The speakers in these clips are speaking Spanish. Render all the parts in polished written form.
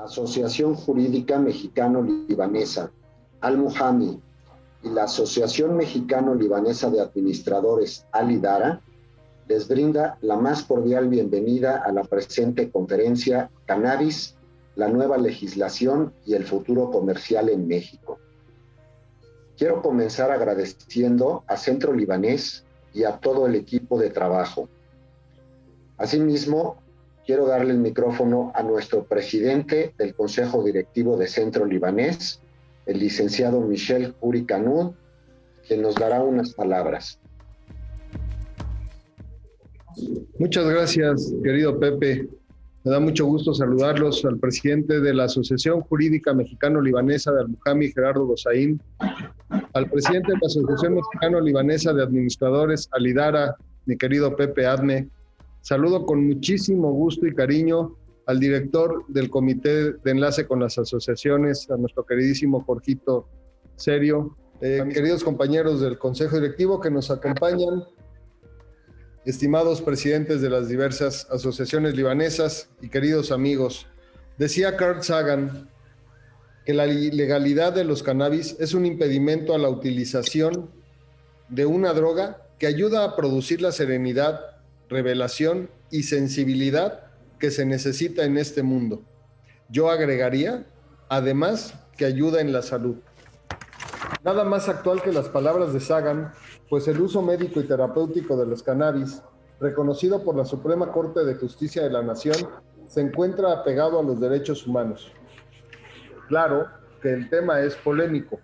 Asociación Jurídica Mexicano-Libanesa, Al-Muhami, y la Asociación Mexicano-Libanesa de Administradores, Al-Idara, les brinda la más cordial bienvenida a la presente conferencia Cannabis, la nueva legislación y el futuro comercial en México. Quiero comenzar agradeciendo a Centro Libanés y a todo el equipo de trabajo. Asimismo, quiero darle el micrófono a nuestro presidente del Consejo Directivo de Centro Libanés, el licenciado Michel Uri Canud, quien nos dará unas palabras. Muchas gracias, querido Pepe. Me da mucho gusto saludarlos al presidente de la Asociación Jurídica Mexicano-Libanesa de Al-Muhami, Gerardo Gosaín, al presidente de la Asociación Mexicano-Libanesa de Administradores, Al-Idara, mi querido Pepe Adme. Saludo con muchísimo gusto y cariño al director del Comité de Enlace con las Asociaciones, a nuestro queridísimo Jorgito Serio, queridos compañeros del Consejo Directivo que nos acompañan, estimados presidentes de las diversas asociaciones libanesas y queridos amigos. Decía Carl Sagan que la ilegalidad de los cannabis es un impedimento a la utilización de una droga que ayuda a producir la serenidad, revelación y sensibilidad que se necesita en este mundo. Yo agregaría, además, que ayuda en la salud. Nada más actual que las palabras de Sagan, pues el uso médico y terapéutico de los cannabis, reconocido por la Suprema Corte de Justicia de la Nación, se encuentra apegado a los derechos humanos. Claro que el tema es polémico.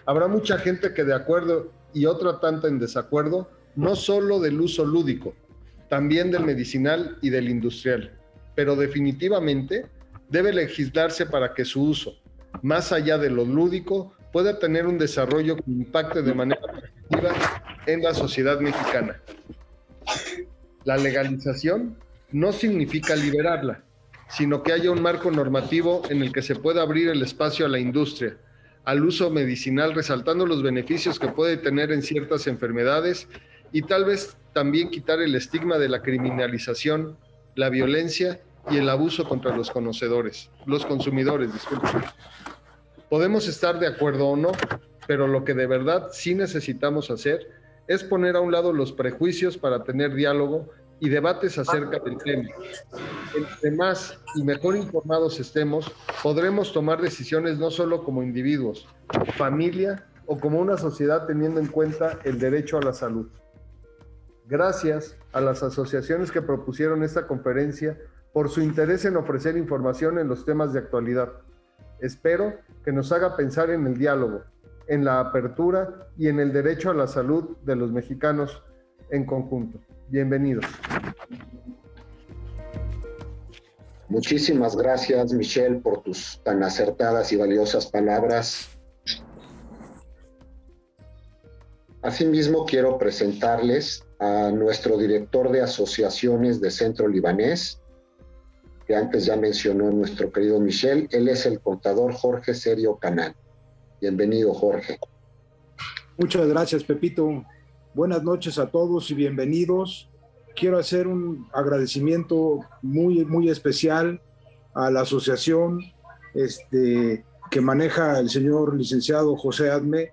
Habrá mucha gente que de acuerdo y otra tanta en desacuerdo, no solo del uso lúdico, también del medicinal y del industrial, pero definitivamente debe legislarse para que su uso, más allá de lo lúdico, pueda tener un desarrollo que impacte de manera positiva en la sociedad mexicana. La legalización no significa liberarla, sino que haya un marco normativo en el que se pueda abrir el espacio a la industria, al uso medicinal, resaltando los beneficios que puede tener en ciertas enfermedades y tal vez también quitar el estigma de la criminalización, la violencia y el abuso contra los consumidores. Podemos estar de acuerdo o no, pero lo que de verdad sí necesitamos hacer es poner a un lado los prejuicios para tener diálogo y debates acerca del tema. Entre más y mejor informados estemos, podremos tomar decisiones no solo como individuos, familia o como una sociedad teniendo en cuenta el derecho a la salud. Gracias a las asociaciones que propusieron esta conferencia por su interés en ofrecer información en los temas de actualidad. Espero que nos haga pensar en el diálogo, en la apertura y en el derecho a la salud de los mexicanos en conjunto. Bienvenidos. Muchísimas gracias, Michel, por tus tan acertadas y valiosas palabras. Asimismo, quiero presentarles a nuestro director de asociaciones de Centro Libanés, que antes ya mencionó nuestro querido Michel. Él es el contador Jorge Serio Canal. Bienvenido, Jorge. Muchas gracias, Pepito. Buenas noches a todos y bienvenidos. Quiero hacer un agradecimiento muy especial a la asociación que maneja el señor licenciado José Adme,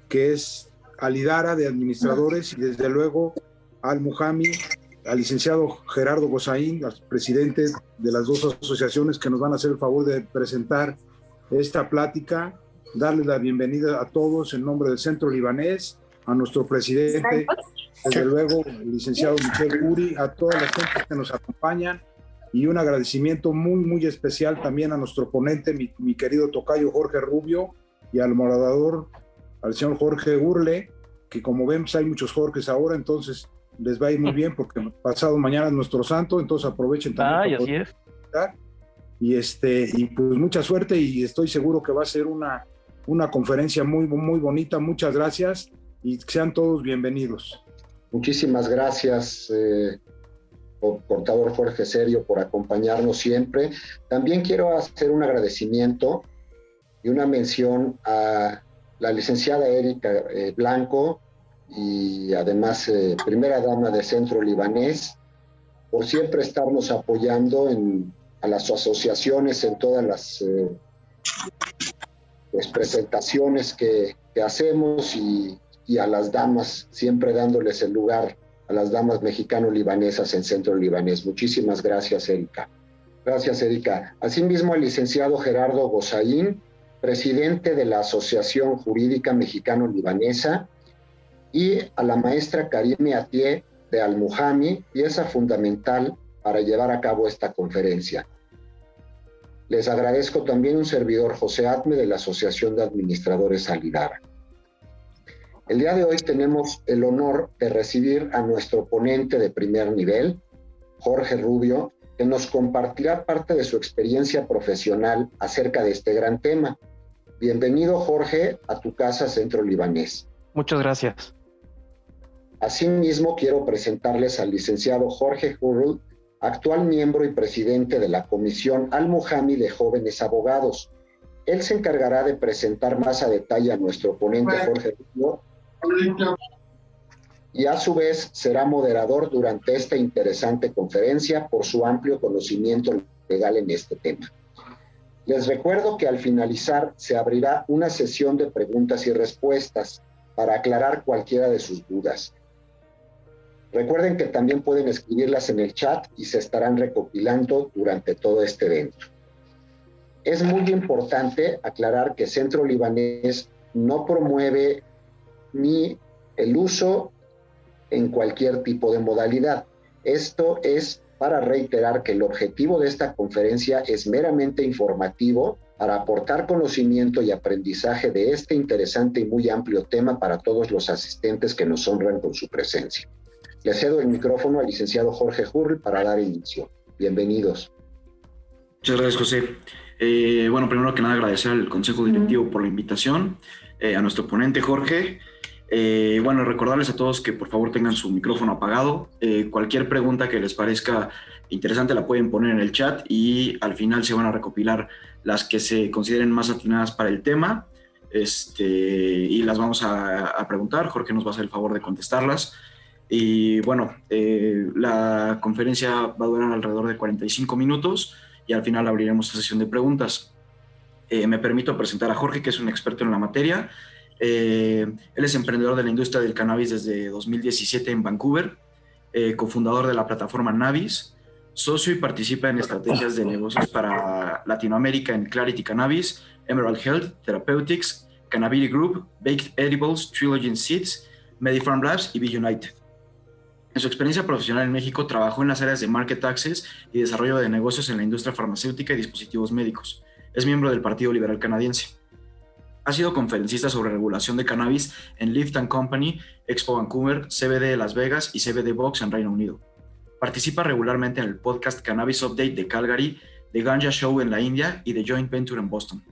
que es Al-Idara de Administradores, y desde luego Al-Muhami, al licenciado Gerardo Gosaín, al presidente de las dos asociaciones que nos van a hacer el favor de presentar esta plática. Darles la bienvenida a todos en nombre del Centro Libanés, a nuestro presidente, desde luego el licenciado Michel Uri, a todas las gentes que nos acompañan, y un agradecimiento muy especial también a nuestro ponente, mi querido tocayo Jorge Rubio, y al moderador, al señor Jorge Urle, que como ven, pues hay muchos Jorges ahora, entonces les va a ir muy bien porque pasado mañana es nuestro santo, entonces aprovechen también. Así es. Y pues mucha suerte, y estoy seguro que va a ser una conferencia muy bonita. Muchas gracias y sean todos bienvenidos. Muchísimas gracias, contador Jorge Serio, por acompañarnos siempre. También quiero hacer un agradecimiento y una mención a la licenciada Erika Blanco, y además primera dama de Centro Libanés, por siempre estarnos apoyando en a las asociaciones en todas las presentaciones que hacemos y a las damas, siempre dándoles el lugar a las damas mexicano-libanesas en Centro Libanés. Muchísimas gracias, Erika. Gracias, Erika. Asimismo, al licenciado Gerardo Gosaín, presidente de la Asociación Jurídica Mexicano-Libanesa, y a la maestra Karime Atié de Al-Muhami, pieza fundamental para llevar a cabo esta conferencia. Les agradezco también un servidor, José Atme, de la Asociación de Administradores Alidara. El día de hoy tenemos el honor de recibir a nuestro ponente de primer nivel, Jorge Rubio, que nos compartirá parte de su experiencia profesional acerca de este gran tema. Bienvenido, Jorge, a tu casa Centro Libanés. Muchas gracias. Asimismo, quiero presentarles al licenciado Jorge Hurul, actual miembro y presidente de la Comisión Al-Muhami de Jóvenes Abogados. Él se encargará de presentar más a detalle a nuestro ponente Jorge Rubio y a su vez será moderador durante esta interesante conferencia por su amplio conocimiento legal en este tema. Les recuerdo que al finalizar se abrirá una sesión de preguntas y respuestas para aclarar cualquiera de sus dudas. Recuerden que también pueden escribirlas en el chat y se estarán recopilando durante todo este evento. Es muy importante aclarar que Centro Libanés no promueve ni el uso en cualquier tipo de modalidad. Esto es para reiterar que el objetivo de esta conferencia es meramente informativo para aportar conocimiento y aprendizaje de este interesante y muy amplio tema para todos los asistentes que nos honran con su presencia. Le cedo el micrófono al licenciado Jorge Hurul para dar inicio. Bienvenidos. Muchas gracias, José. Bueno, primero que nada agradecer al Consejo Directivo por la invitación, a nuestro ponente Jorge. Bueno, recordarles a todos que por favor tengan su micrófono apagado. Cualquier pregunta que les parezca interesante la pueden poner en el chat y al final se van a recopilar las que se consideren más atinadas para el tema y las vamos a preguntar. Jorge nos va a hacer el favor de contestarlas. Y bueno, la conferencia va a durar alrededor de 45 minutos y al final abriremos la sesión de preguntas. Me permito presentar a Jorge, que es un experto en la materia. Él es emprendedor de la industria del cannabis desde 2017 en Vancouver, cofundador de la plataforma Navis, socio y participa en estrategias de negocios para Latinoamérica en Clarity Cannabis, Emerald Health, Therapeutics, Cannabis Group, Baked Edibles, Trilogy Seeds, Medifarm Labs y Be United. En su experiencia profesional en México, trabajó en las áreas de Market Access y desarrollo de negocios en la industria farmacéutica y dispositivos médicos. Es miembro del Partido Liberal Canadiense. Ha sido conferencista sobre regulación de cannabis en Lift & Company, Expo Vancouver, CBD de Las Vegas y CBD Box en Reino Unido. Participa regularmente en el podcast Cannabis Update de Calgary, The Ganja Show en la India y The Joint Venture en Boston.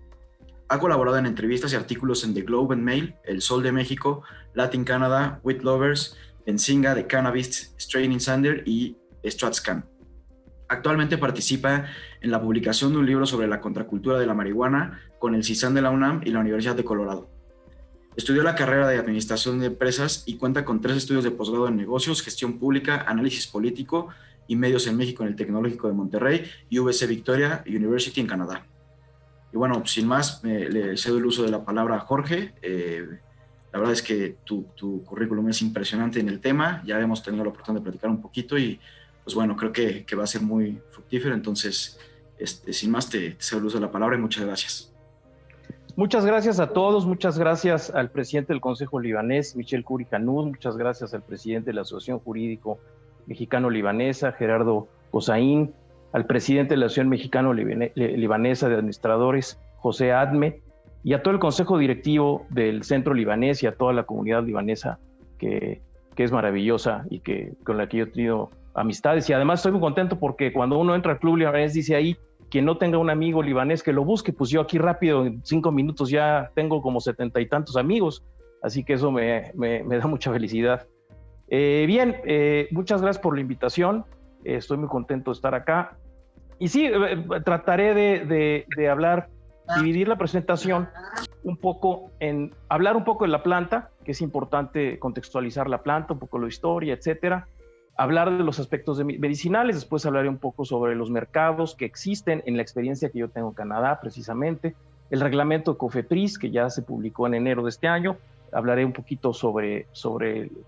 Ha colaborado en entrevistas y artículos en The Globe and Mail, El Sol de México, Latin Canada, Wheat Lovers, Benzinga, The Cannabis, Strain Insider y StratScan. Actualmente participa en la publicación de un libro sobre la contracultura de la marihuana con el CISAN de la UNAM y la Universidad de Colorado. Estudió la carrera de Administración de Empresas y cuenta con 3 estudios de posgrado en Negocios, Gestión Pública, Análisis Político y Medios en México en el Tecnológico de Monterrey y UBC Victoria University en Canadá. Y bueno, sin más, le cedo el uso de la palabra a Jorge. La verdad es que tu currículum es impresionante en el tema. Ya hemos tenido la oportunidad de platicar un poquito y pues bueno, creo que va a ser muy fructífero. Entonces, sin más, te cedo el uso de la palabra y muchas gracias. Muchas gracias a todos. Muchas gracias al presidente del Consejo Libanés, Michel Khoury Khanoun. Muchas gracias al presidente de la Asociación Jurídico Mexicano-Libanesa, Gerardo Gosaín. Al presidente de la Asociación Mexicano-Libanesa de Administradores, José Atme. Y a todo el Consejo Directivo del Centro Libanés y a toda la comunidad libanesa que es maravillosa y con la que yo he tenido amistades. Y además estoy muy contento porque cuando uno entra al Club Libanés dice ahí, quien no tenga un amigo libanés que lo busque, pues yo aquí rápido, en 5 minutos ya tengo como 70 y tantos amigos. Así que eso me da mucha felicidad. Muchas gracias por la invitación. Estoy muy contento de estar acá. Y sí, trataré de hablar, dividir la presentación un poco en hablar un poco de la planta, que es importante contextualizar la planta, un poco la historia, etcétera. hablar de los aspectos medicinales, después hablaré un poco sobre los mercados que existen en la experiencia que yo tengo en Canadá, precisamente, el reglamento de COFEPRIS, que ya se publicó en enero de este año, hablaré un poquito sobre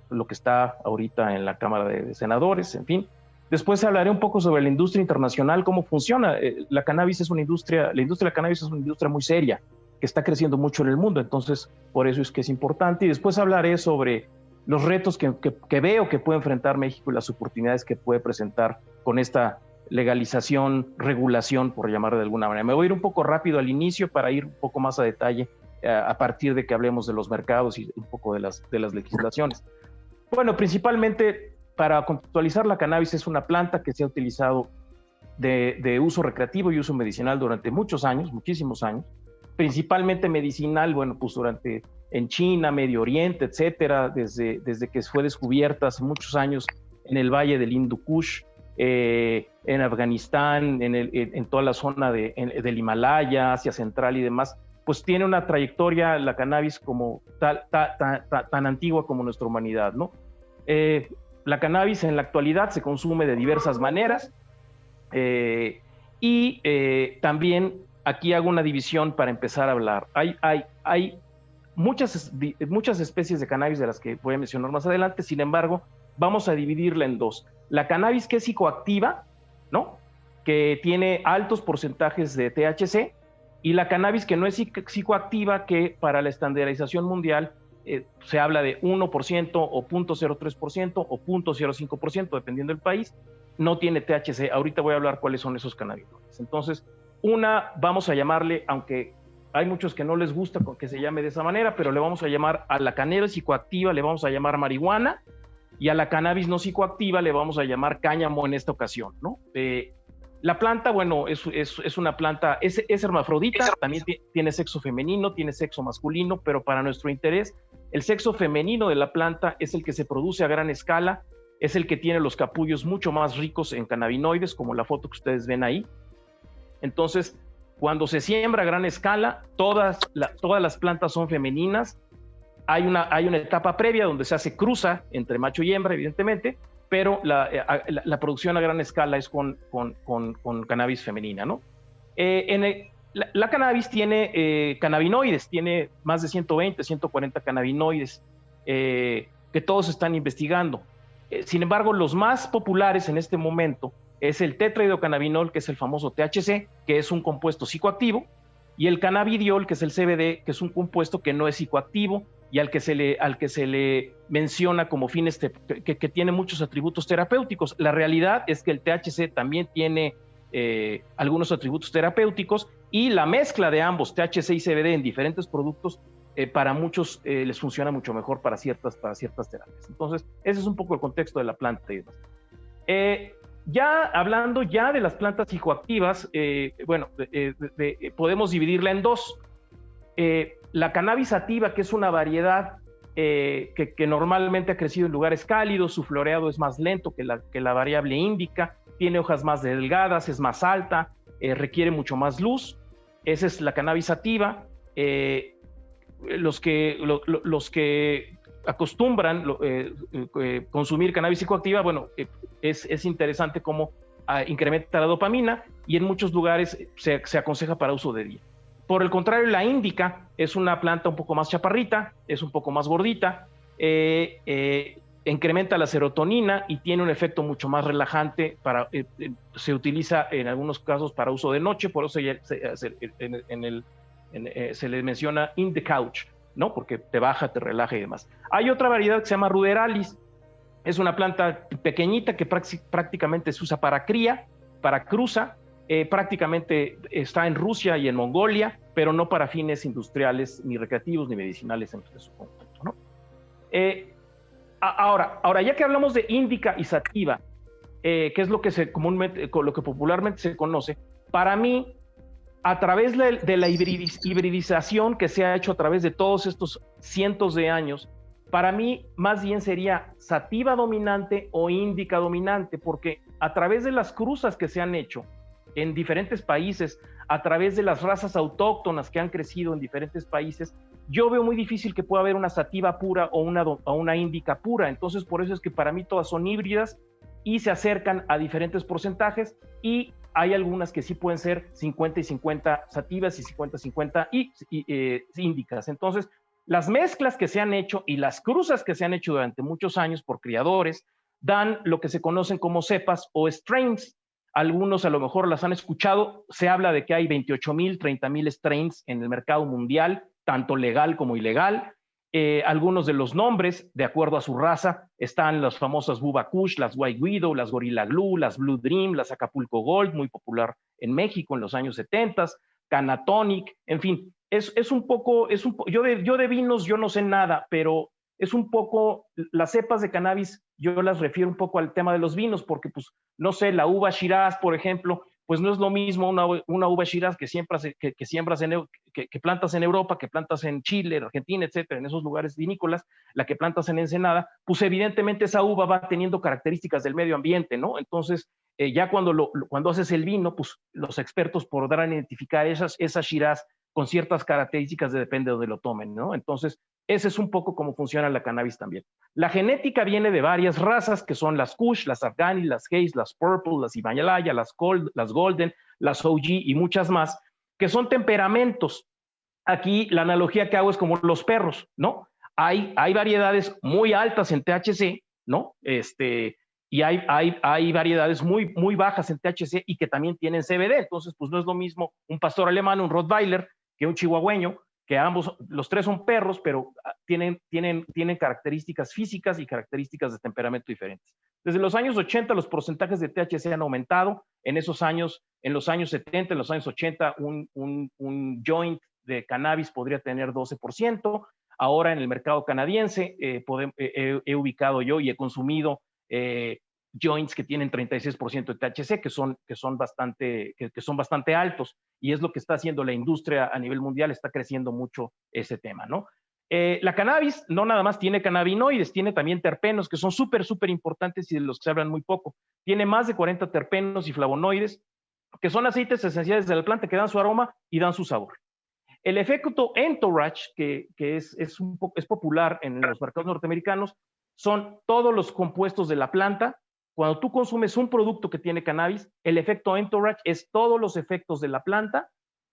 lo que está ahorita en la Cámara de Senadores, en fin. Después hablaré un poco sobre la industria internacional, cómo funciona. La industria del cannabis es una industria muy seria, que está creciendo mucho en el mundo, entonces por eso es que es importante. Y después hablaré sobre los retos que veo que puede enfrentar México y las oportunidades que puede presentar con esta legalización, regulación, por llamarlo de alguna manera. Me voy a ir un poco rápido al inicio para ir un poco más a detalle a partir de que hablemos de los mercados y un poco de las legislaciones. Bueno, principalmente para contextualizar, la cannabis es una planta que se ha utilizado de uso recreativo y uso medicinal durante muchos años, muchísimos años, principalmente medicinal, bueno, pues en China, Medio Oriente, etcétera, desde que fue descubierta hace muchos años en el valle del Hindu Kush, en Afganistán, en toda la zona del Himalaya, Asia Central y demás, pues tiene una trayectoria la cannabis como tan antigua como nuestra humanidad, ¿no? La cannabis en la actualidad se consume de diversas maneras y también aquí hago una división para empezar a hablar. Hay muchas especies de cannabis de las que voy a mencionar más adelante, sin embargo, vamos a dividirla en dos. La cannabis que es psicoactiva, ¿no? Que tiene altos porcentajes de THC, y la cannabis que no es psicoactiva, que para la estandarización mundial se habla de 1% o 0.03% o 0.05%, dependiendo del país, no tiene THC. Ahorita voy a hablar cuáles son esos cannabinoides. Entonces, vamos a llamarle, aunque hay muchos que no les gusta que se llame de esa manera, pero le vamos a llamar a la cannabis psicoactiva, le vamos a llamar marihuana, y a la cannabis no psicoactiva le vamos a llamar cáñamo en esta ocasión, ¿no? La planta, bueno, es una planta, es hermafrodita, también tiene sexo femenino, tiene sexo masculino, pero para nuestro interés, el sexo femenino de la planta es el que se produce a gran escala, es el que tiene los capullos mucho más ricos en cannabinoides, como la foto que ustedes ven ahí. Entonces, cuando se siembra a gran escala, todas las plantas son femeninas. Hay una etapa previa donde se hace cruza entre macho y hembra, evidentemente, pero la producción a gran escala es con cannabis femenina, ¿no? La cannabis tiene cannabinoides, tiene más de 120, 140 cannabinoides que todos están investigando. Sin embargo, los más populares en este momento es el tetrahidrocannabinol, que es el famoso THC, que es un compuesto psicoactivo, y el cannabidiol, que es el CBD, que es un compuesto que no es psicoactivo y al que se le menciona como fines que tiene muchos atributos terapéuticos. La realidad es que el THC también tiene algunos atributos terapéuticos, y la mezcla de ambos, THC y CBD, en diferentes productos, para muchos les funciona mucho mejor para ciertas terapias. Entonces, ese es un poco el contexto de la planta y demás. Ya hablando ya de las plantas psicoactivas, podemos dividirla en dos. La cannabis sativa, que es una variedad que normalmente ha crecido en lugares cálidos, su floreado es más lento que la variable índica, tiene hojas más delgadas, es más alta, requiere mucho más luz. Esa es la cannabis sativa. Los que acostumbran consumir cannabis psicoactiva, bueno, es interesante cómo incrementa la dopamina, y en muchos lugares se aconseja para uso de día. Por el contrario, la índica es una planta un poco más chaparrita, es un poco más gordita, incrementa la serotonina y tiene un efecto mucho más relajante. Se utiliza en algunos casos para uso de noche, por eso se le menciona in the couch, ¿no? Porque te baja, te relaja y demás. Hay otra variedad que se llama ruderalis. Es una planta pequeñita que prácticamente se usa para cría, para cruza. Prácticamente está en Rusia y en Mongolia, pero no para fines industriales, ni recreativos, ni medicinales en su conjunto, ¿no? Ahora, ya que hablamos de índica y sativa, que es lo que popularmente se conoce, para mí, a través de la hibridización que se ha hecho a través de todos estos cientos de años, para mí más bien sería sativa dominante o índica dominante, porque a través de las cruzas que se han hecho en diferentes países, a través de las razas autóctonas que han crecido en diferentes países, yo veo muy difícil que pueda haber una sativa pura o una índica pura. Entonces, por eso es que para mí todas son híbridas y se acercan a diferentes porcentajes, y hay algunas que sí pueden ser 50 y 50 sativas y 50-50 índicas. Entonces, las mezclas que se han hecho y las cruzas que se han hecho durante muchos años por criadores dan lo que se conocen como cepas o strains. Algunos a lo mejor las han escuchado. Se habla de que hay 28,000, 30,000 strains en el mercado mundial, tanto legal como ilegal. Algunos de los nombres, de acuerdo a su raza, están las famosas Bubba Kush, las White Widow, las Gorilla Glue, las Blue Dream, las Acapulco Gold, muy popular en México en los años 70, Canatonic, en fin, es un poco, yo de vinos yo no sé nada, pero es un poco, las cepas de cannabis, yo las refiero un poco al tema de los vinos, porque pues, no sé, la uva Shiraz, por ejemplo, pues no es lo mismo una uva Shiraz que plantas en Europa, que plantas en Chile, Argentina, etcétera, en esos lugares vinícolas, la que plantas en Ensenada, pues evidentemente esa uva va teniendo características del medio ambiente, ¿no? Entonces, ya cuando haces el vino, pues los expertos podrán identificar esas Shiraz con ciertas características, depende de donde lo tomen, ¿no? Entonces, ese es un poco cómo funciona la cannabis también. La genética viene de varias razas, que son las Kush, las Afghani, las Haze, las Purple, las Himalaya, las Golden, las OG y muchas más, que son temperamentos. Aquí la analogía que hago es como los perros, ¿no? Hay variedades muy altas en THC, ¿no? Y hay variedades muy, muy bajas en THC y que también tienen CBD. Entonces, pues no es lo mismo un pastor alemán, un Rottweiler, que un chihuahueño, que ambos, los tres son perros, pero tienen características físicas y características de temperamento diferentes. Desde los años 80 los porcentajes de THC han aumentado. En los años 70, en los años 80, un joint de cannabis podría tener 12%. Ahora en el mercado canadiense he ubicado yo y he consumido joints que tienen 36% de THC, que son bastante altos, y es lo que está haciendo la industria a nivel mundial, está creciendo mucho ese tema, ¿no? La cannabis no nada más tiene cannabinoides, tiene también terpenos, que son súper importantes y de los que se hablan muy poco. Tiene más de 40 terpenos y flavonoides, que son aceites esenciales de la planta que dan su aroma y dan su sabor. El efecto entourage, que es popular en los mercados norteamericanos, son todos los compuestos de la planta. Cuando tú consumes un producto que tiene cannabis, el efecto entourage es todos los efectos de la planta,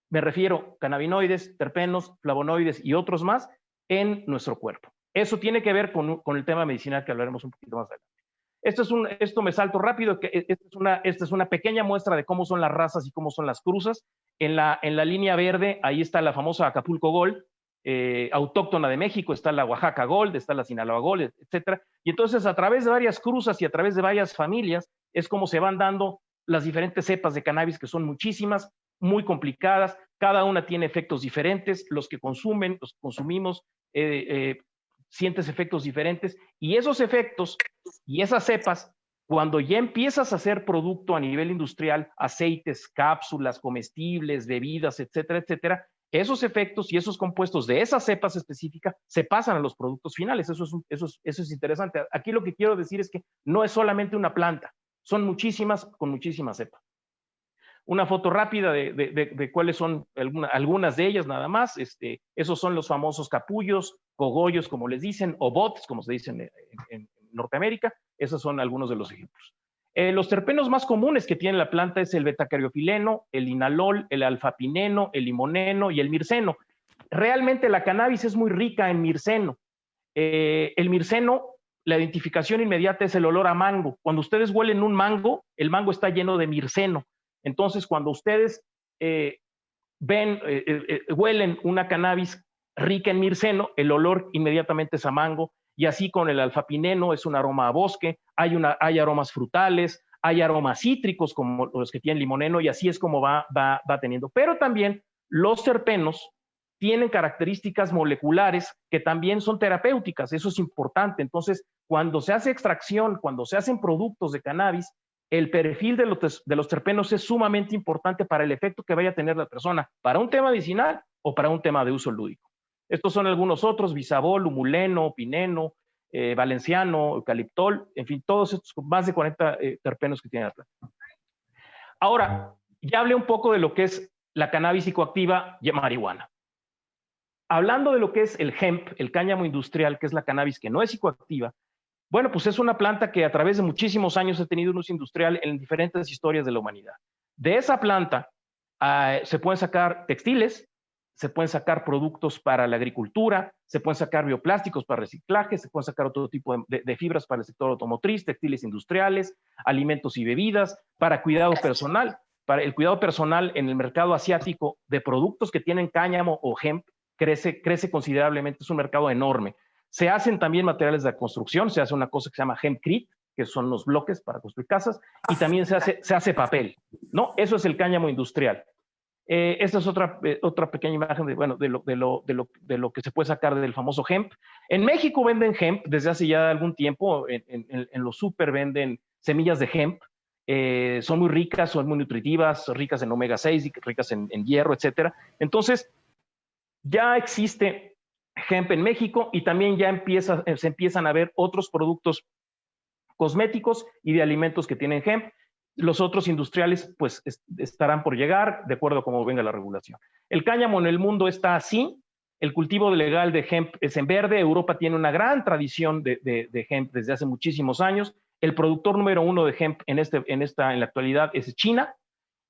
me refiero cannabinoides, terpenos, flavonoides y otros más, en nuestro cuerpo. Eso tiene que ver con el tema medicinal que hablaremos un poquito más adelante. Esto me salto rápido, que esta es una pequeña muestra de cómo son las razas y cómo son las cruzas. En la línea verde, ahí está la famosa Acapulco Gold, autóctona de México, está la Oaxaca Gold, está la Sinaloa Gold, etcétera. Y entonces, a través de varias cruzas y a través de varias familias, es como se van dando las diferentes cepas de cannabis, que son muchísimas, muy complicadas, cada una tiene efectos diferentes, los que consumimos, sientes efectos diferentes, y esos efectos y esas cepas, cuando ya empiezas a hacer producto a nivel industrial, aceites, cápsulas, comestibles, bebidas, etcétera, etcétera, esos efectos y esos compuestos de esas cepas específicas se pasan a los productos finales. Eso es interesante. Aquí lo que quiero decir es que no es solamente una planta, son muchísimas, con muchísimas cepas. Una foto rápida de cuáles son algunas de ellas nada más. Esos son los famosos capullos, cogollos, como les dicen, o bots, como se dicen en Norteamérica. Esos son algunos de los ejemplos. Los terpenos más comunes que tiene la planta es el betacariofileno, el linalol, el alfapineno, el limoneno y el mirceno. Realmente la cannabis es muy rica en mirceno. El mirceno, la identificación inmediata es el olor a mango. Cuando ustedes huelen un mango, el mango está lleno de mirceno. Entonces, cuando ustedes huelen una cannabis rica en mirceno, el olor inmediatamente es a mango. Y así con el alfapineno es un aroma a bosque, hay aromas frutales, hay aromas cítricos como los que tiene el limoneno, y así es como va teniendo. Pero también los terpenos tienen características moleculares que también son terapéuticas, eso es importante. Entonces, cuando se hace extracción, cuando se hacen productos de cannabis, el perfil de los terpenos es sumamente importante para el efecto que vaya a tener la persona, para un tema medicinal o para un tema de uso lúdico. Estos son algunos otros: bisabol, humuleno, pineno, valenciano, eucaliptol, en fin, todos estos más de 40 terpenos que tiene la planta. Ahora, ya hablé un poco de lo que es la cannabis psicoactiva y marihuana. hablando de lo que es el hemp, el cáñamo industrial, que es la cannabis que no es psicoactiva, bueno, pues es una planta que a través de muchísimos años ha tenido un uso industrial en diferentes historias de la humanidad. De esa planta se pueden sacar textiles, se pueden sacar productos para la agricultura, se pueden sacar bioplásticos para reciclaje, se pueden sacar otro tipo de fibras para el sector automotriz, textiles industriales, alimentos y bebidas, para cuidado personal. Para el cuidado personal en el mercado asiático de productos que tienen cáñamo o hemp crece considerablemente, es un mercado enorme. Se hacen también materiales de construcción, se hace una cosa que se llama hempcrete, que son los bloques para construir casas, y también se hace papel, ¿no? Eso es el cáñamo industrial. Esta es otra pequeña imagen de lo que se puede sacar del famoso hemp. En México venden hemp desde hace ya algún tiempo, en los súper venden semillas de hemp, son muy ricas, son muy nutritivas, ricas en omega 6, ricas en hierro, etcétera. Entonces, ya existe hemp en México y también ya se empiezan a ver otros productos cosméticos y de alimentos que tienen hemp. Los otros industriales pues estarán por llegar de acuerdo a cómo venga la regulación. El cáñamo en el mundo está así. El cultivo legal de hemp es en verde. Europa tiene una gran tradición de hemp desde hace muchísimos años. El productor número 1 de hemp en la actualidad es China.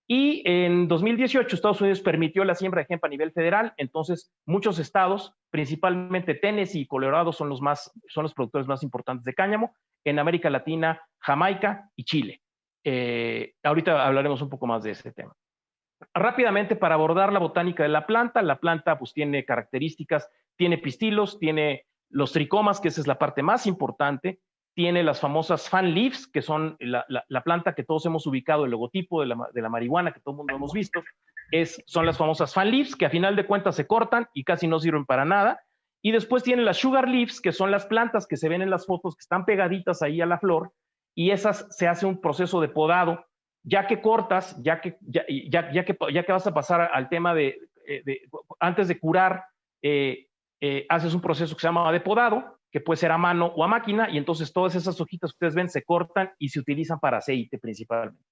Y en 2018 Estados Unidos permitió la siembra de hemp a nivel federal. Entonces muchos estados, principalmente Tennessee y Colorado, son los productores más importantes de cáñamo. En América Latina, Jamaica y Chile. Ahorita hablaremos un poco más de ese tema. Rápidamente, para abordar la botánica de la planta pues tiene características, tiene pistilos, tiene los tricomas, que esa es la parte más importante, tiene las famosas fan leaves, que son la planta que todos hemos ubicado, el logotipo de la marihuana que todo el mundo hemos visto, son las famosas fan leaves, que a final de cuentas se cortan y casi no sirven para nada. Y después tiene las sugar leaves, que son las plantas que se ven en las fotos, que están pegaditas ahí a la flor, y esas se hace un proceso de podado, ya que cortas, ya que vas a pasar al tema antes de curar, haces un proceso que se llama de podado, que puede ser a mano o a máquina, y entonces todas esas hojitas que ustedes ven se cortan y se utilizan para aceite principalmente.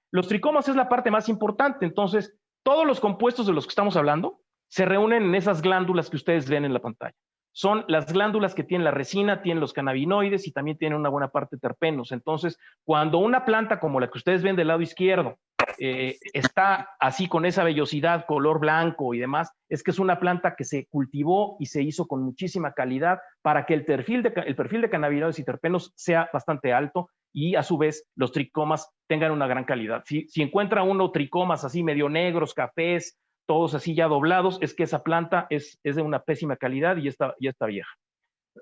Los tricomas es la parte más importante, entonces todos los compuestos de los que estamos hablando se reúnen en esas glándulas que ustedes ven en la pantalla. Son las glándulas que tienen la resina, tienen los cannabinoides y también tienen una buena parte de terpenos. Entonces, cuando una planta como la que ustedes ven del lado izquierdo está así con esa vellosidad, color blanco y demás, es que es una planta que se cultivó y se hizo con muchísima calidad para que el perfil de cannabinoides y terpenos sea bastante alto y a su vez los tricomas tengan una gran calidad. Si encuentra uno tricomas así medio negros, cafés, todos así ya doblados, es que esa planta es de una pésima calidad y ya está vieja.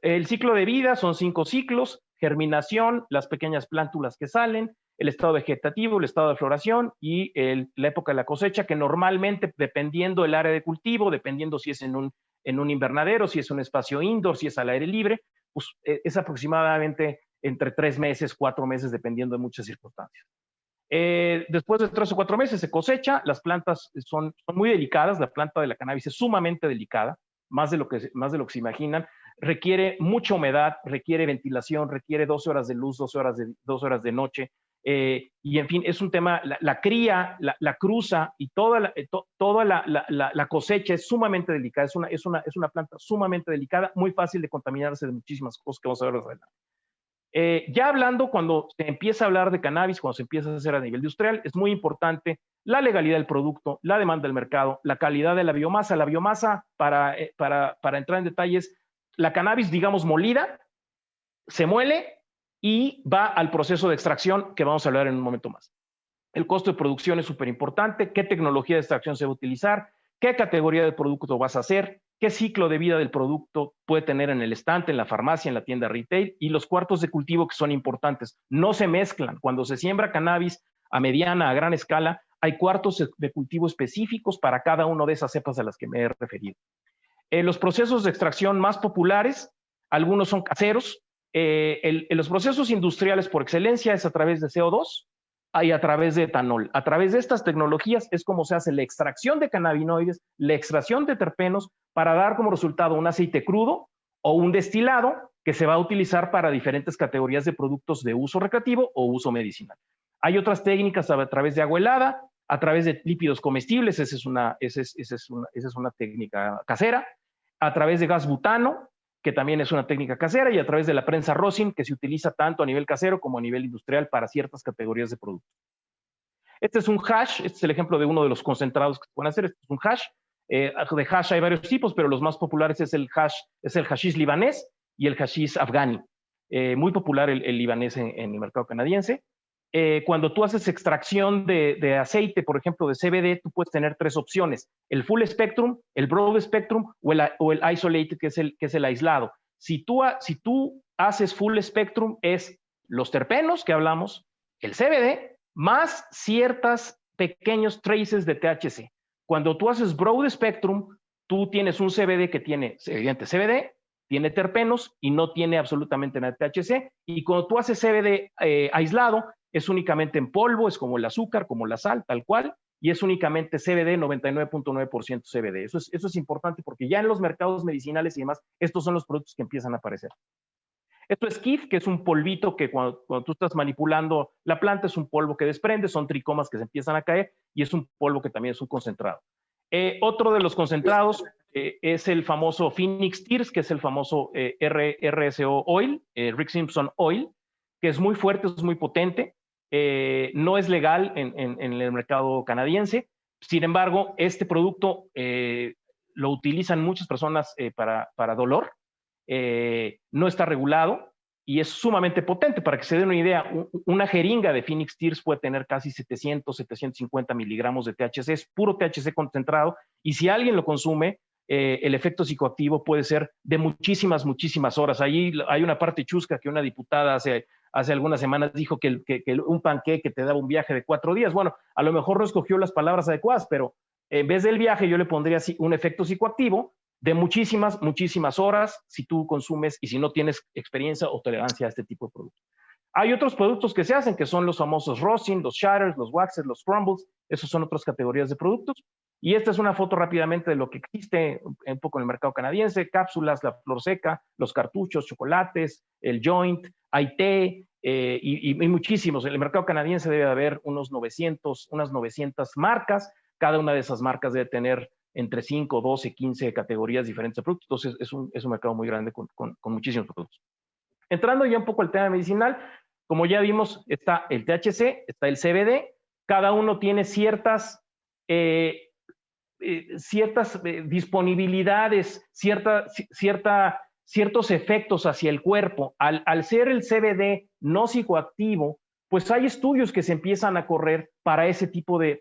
El ciclo de vida son 5 ciclos: germinación, las pequeñas plántulas que salen, el estado vegetativo, el estado de floración y la época de la cosecha, que normalmente, dependiendo del área de cultivo, dependiendo si es en un invernadero, si es un espacio indoor, si es al aire libre, pues es aproximadamente entre 3 meses, 4 meses, dependiendo de muchas circunstancias. Después de 3 o 4 meses se cosecha. Las plantas son muy delicadas. La planta de la cannabis es sumamente delicada, más de lo que se imaginan. Requiere mucha humedad, requiere ventilación, requiere 12 horas de luz, 12 horas de noche. Y en fin, es un tema, la cría, la cruza y toda la cosecha es sumamente delicada. Es una planta sumamente delicada, muy fácil de contaminarse de muchísimas cosas que vamos a ver más adelante. Ya hablando, cuando se empieza a hablar de cannabis, cuando se empieza a hacer a nivel industrial, es muy importante la legalidad del producto, la demanda del mercado, la calidad de la biomasa. La biomasa, para entrar en detalles, la cannabis, digamos, molida, se muele y va al proceso de extracción, que vamos a hablar en un momento más. El costo de producción es súper importante, qué tecnología de extracción se va a utilizar, qué categoría de producto vas a hacer, qué ciclo de vida del producto puede tener en el estante, en la farmacia, en la tienda retail, y los cuartos de cultivo, que son importantes. No se mezclan. Cuando se siembra cannabis a mediana, a gran escala, hay cuartos de cultivo específicos para cada una de esas cepas a las que me he referido. Los procesos de extracción más populares, algunos son caseros. Los procesos industriales por excelencia es a través de CO2 y a través de etanol. A través de estas tecnologías es como se hace la extracción de cannabinoides, la extracción de terpenos, para dar como resultado un aceite crudo o un destilado que se va a utilizar para diferentes categorías de productos de uso recreativo o uso medicinal. Hay otras técnicas a través de agua helada, a través de lípidos comestibles. Esa es una técnica casera. a través de gas butano, que también es una técnica casera, y a través de la prensa rosin, que se utiliza tanto a nivel casero como a nivel industrial para ciertas categorías de productos. Este es un hash, este es el ejemplo de uno de los concentrados que se pueden hacer. Este es un hash. De hash hay varios tipos, pero los más populares es el hashish libanés y el hashish afghani. Muy popular el libanés en el mercado canadiense. Cuando tú haces extracción de aceite, por ejemplo, de CBD, tú puedes tener 3 opciones: el full spectrum, el broad spectrum o el isolated, que es el aislado. Si tú haces full spectrum, es los terpenos que hablamos, el CBD, más ciertas pequeños traces de THC. Cuando tú haces broad spectrum, tú tienes un CBD que tiene, evidente, CBD, tiene terpenos y no tiene absolutamente nada de THC. Y cuando tú haces CBD aislado, es únicamente en polvo, es como el azúcar, como la sal, tal cual, y es únicamente CBD, 99.9% CBD. Eso es importante porque ya en los mercados medicinales y demás, estos son los productos que empiezan a aparecer. Esto es KIF, que es un polvito que cuando tú estás manipulando la planta, es un polvo que desprende, son tricomas que se empiezan a caer, y es un polvo que también es un concentrado. Otro de los concentrados es el famoso Phoenix Tears, que es el famoso RSO Oil, Rick Simpson Oil, que es muy fuerte, es muy potente. No es legal en el mercado canadiense. Sin embargo, este producto lo utilizan muchas personas para dolor. No está regulado y es sumamente potente. Para que se den una idea, una jeringa de Phoenix Tears puede tener casi 750 miligramos de THC. Es puro THC concentrado, y si alguien lo consume, el efecto psicoactivo puede ser de muchísimas horas. Ahí hay una parte chusca que una diputada hace algunas semanas dijo que un panqueque te daba un viaje de 4 días. Bueno, a lo mejor no escogió las palabras adecuadas, pero en vez del viaje yo le pondría un efecto psicoactivo de muchísimas horas si tú consumes y si no tienes experiencia o tolerancia a este tipo de productos. Hay otros productos que se hacen, que son los famosos rosin, los shatters, los waxes, los crumbles. Esos son otras categorías de productos. Y esta es una foto rápidamente de lo que existe un poco en el mercado canadiense: cápsulas, la flor seca, los cartuchos, chocolates, el joint, hay té y muchísimos. En el mercado canadiense debe haber unas 900 marcas. Cada una de esas marcas debe tener entre 5, 12, 15 categorías diferentes de productos. Entonces es un mercado muy grande con muchísimos productos. Entrando ya un poco al tema medicinal, como ya vimos, está el THC, está el CBD. Cada uno tiene ciertas disponibilidades, ciertos efectos hacia el cuerpo. Al ser el CBD no psicoactivo, pues hay estudios que se empiezan a correr para ese tipo de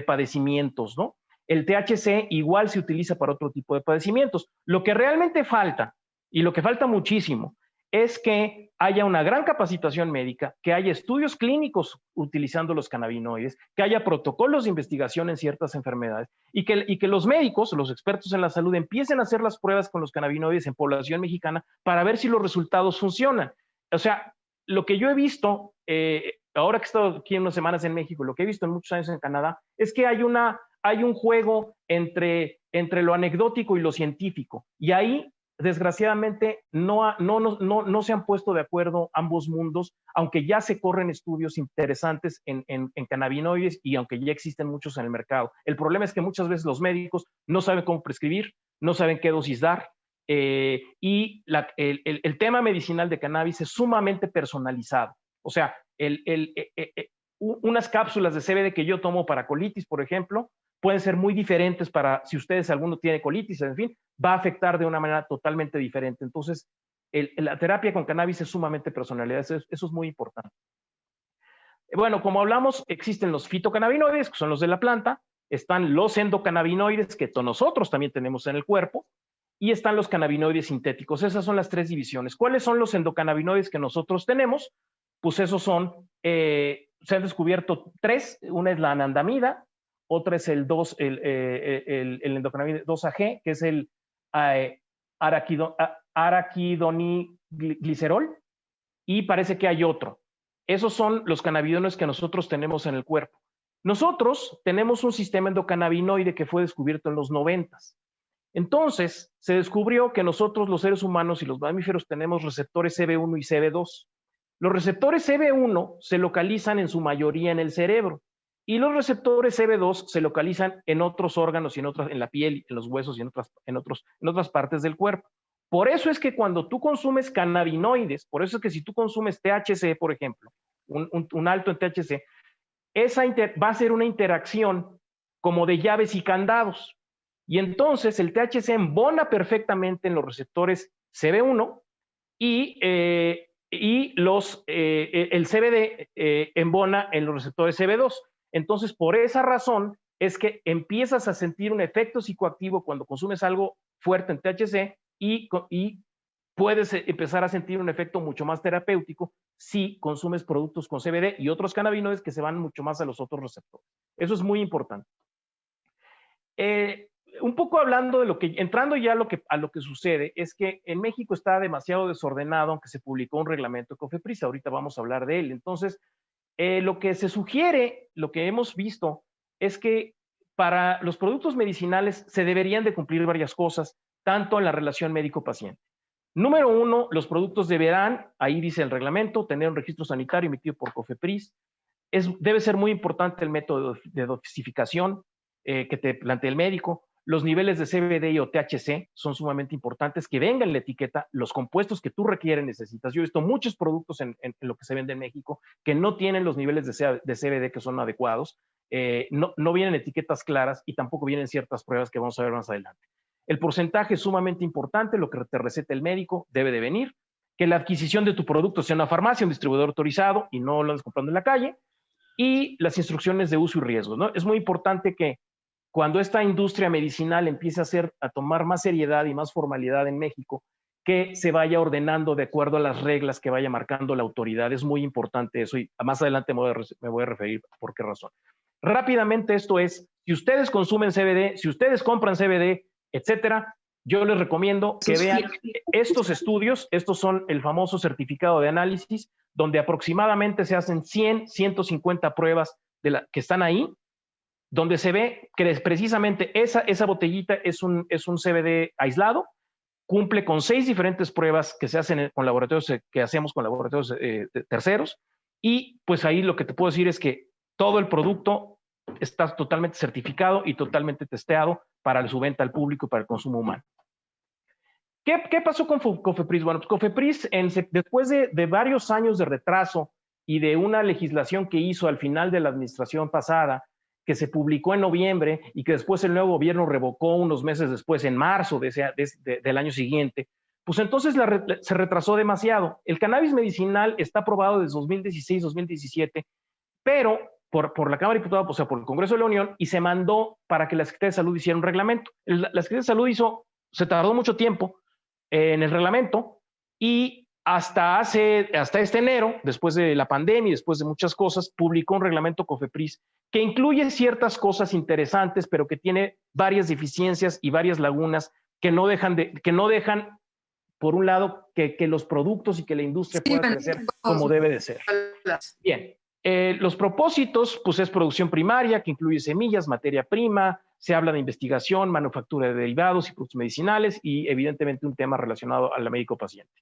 padecimientos, ¿no? El THC igual se utiliza para otro tipo de padecimientos. Lo que realmente falta, y lo que falta muchísimo, es que haya una gran capacitación médica, que haya estudios clínicos utilizando los cannabinoides, que haya protocolos de investigación en ciertas enfermedades, y que los médicos, los expertos en la salud, empiecen a hacer las pruebas con los cannabinoides en población mexicana para ver si los resultados funcionan. O sea, lo que yo he visto, ahora que he estado aquí unas semanas en México, lo que he visto en muchos años en Canadá, es que hay un juego entre lo anecdótico y lo científico, y ahí desgraciadamente no se han puesto de acuerdo ambos mundos, aunque ya se corren estudios interesantes en cannabinoides y aunque ya existen muchos en el mercado. El problema es que muchas veces los médicos no saben cómo prescribir, no saben qué dosis dar, y el tema medicinal de cannabis es sumamente personalizado. O sea, unas cápsulas de CBD que yo tomo para colitis, por ejemplo, pueden ser muy diferentes para si alguno tiene colitis, en fin, va a afectar de una manera totalmente diferente. Entonces, la terapia con cannabis es sumamente personalizada, eso es muy importante. Bueno, como hablamos, existen los fitocannabinoides, que son los de la planta, están los endocannabinoides, que nosotros también tenemos en el cuerpo, y están los cannabinoides sintéticos. Esas son las 3 divisiones. ¿Cuáles son los endocannabinoides que nosotros tenemos? Pues esos son, se han descubierto 3, una es la anandamida, otra es el endocannabinoide 2-AG, que es el araquidoniglicerol, y parece que hay otro. Esos son los cannabinoides que nosotros tenemos en el cuerpo. Nosotros tenemos un sistema endocannabinoide que fue descubierto en los 90s. Entonces, se descubrió que nosotros, los seres humanos y los mamíferos, tenemos receptores CB1 y CB2. Los receptores CB1 se localizan en su mayoría en el cerebro, y los receptores CB2 se localizan en otros órganos y en la piel, en los huesos y en otras partes del cuerpo. Por eso es que cuando tú consumes cannabinoides, por eso es que si tú consumes THC, por ejemplo, un alto en THC, va a ser una interacción como de llaves y candados. Y entonces el THC embona perfectamente en los receptores CB1 y el CBD embona en los receptores CB2. Entonces, por esa razón es que empiezas a sentir un efecto psicoactivo cuando consumes algo fuerte en THC y puedes empezar a sentir un efecto mucho más terapéutico si consumes productos con CBD y otros cannabinoides que se van mucho más a los otros receptores. Eso es muy importante. Un poco hablando de entrando ya a lo que sucede, es que en México está demasiado desordenado, aunque se publicó un reglamento de COFEPRIS, ahorita vamos a hablar de él. Entonces, lo que se sugiere, lo que hemos visto, es que para los productos medicinales se deberían de cumplir varias cosas, tanto en la relación médico-paciente. Número 1, los productos deberán, ahí dice el reglamento, tener un registro sanitario emitido por COFEPRIS. Debe ser muy importante el método de dosificación que te plantea el médico. Los niveles de CBD o THC son sumamente importantes, que venga en la etiqueta los compuestos que tú requieres, necesitas. Yo he visto muchos productos en lo que se vende en México que no tienen los niveles de CBD que son adecuados, no vienen etiquetas claras y tampoco vienen ciertas pruebas que vamos a ver más adelante. El porcentaje es sumamente importante, lo que te receta el médico debe de venir, que la adquisición de tu producto sea una farmacia, un distribuidor autorizado y no lo andes comprando en la calle, y las instrucciones de uso y riesgos, ¿no? Es muy importante que cuando esta industria medicinal empiece a tomar más seriedad y más formalidad en México, que se vaya ordenando de acuerdo a las reglas que vaya marcando la autoridad. Es muy importante eso y más adelante me voy a referir por qué razón. Rápidamente, esto es, si ustedes consumen CBD, si ustedes compran CBD, etcétera, yo les recomiendo que vean estos estudios. Estos son el famoso certificado de análisis, donde aproximadamente se hacen 100, 150 pruebas que están ahí, donde se ve que precisamente esa botellita es un CBD aislado, cumple con 6 diferentes pruebas que se hacen con laboratorios, que hacemos con laboratorios terceros, y pues ahí lo que te puedo decir es que todo el producto está totalmente certificado y totalmente testeado para su venta al público y para el consumo humano. ¿Qué pasó con COFEPRIS? Bueno, pues COFEPRIS, después de varios años de retraso y de una legislación que hizo al final de la administración pasada, que se publicó en noviembre y que después el nuevo gobierno revocó unos meses después, en marzo del año siguiente, pues entonces se retrasó demasiado. El cannabis medicinal está aprobado desde 2016-2017, pero por la Cámara de Diputados, o sea, por el Congreso de la Unión, y se mandó para que la Secretaría de Salud hiciera un reglamento. La Secretaría de Salud se tardó mucho tiempo en el reglamento y hasta este enero, después de la pandemia y después de muchas cosas, publicó un reglamento COFEPRIS que incluye ciertas cosas interesantes, pero que tiene varias deficiencias y varias lagunas que no dejan por un lado, que los productos y que la industria pueda crecer como debe de ser. Bien, los propósitos, pues es producción primaria, que incluye semillas, materia prima, se habla de investigación, manufactura de derivados y productos medicinales y evidentemente un tema relacionado al médico-paciente.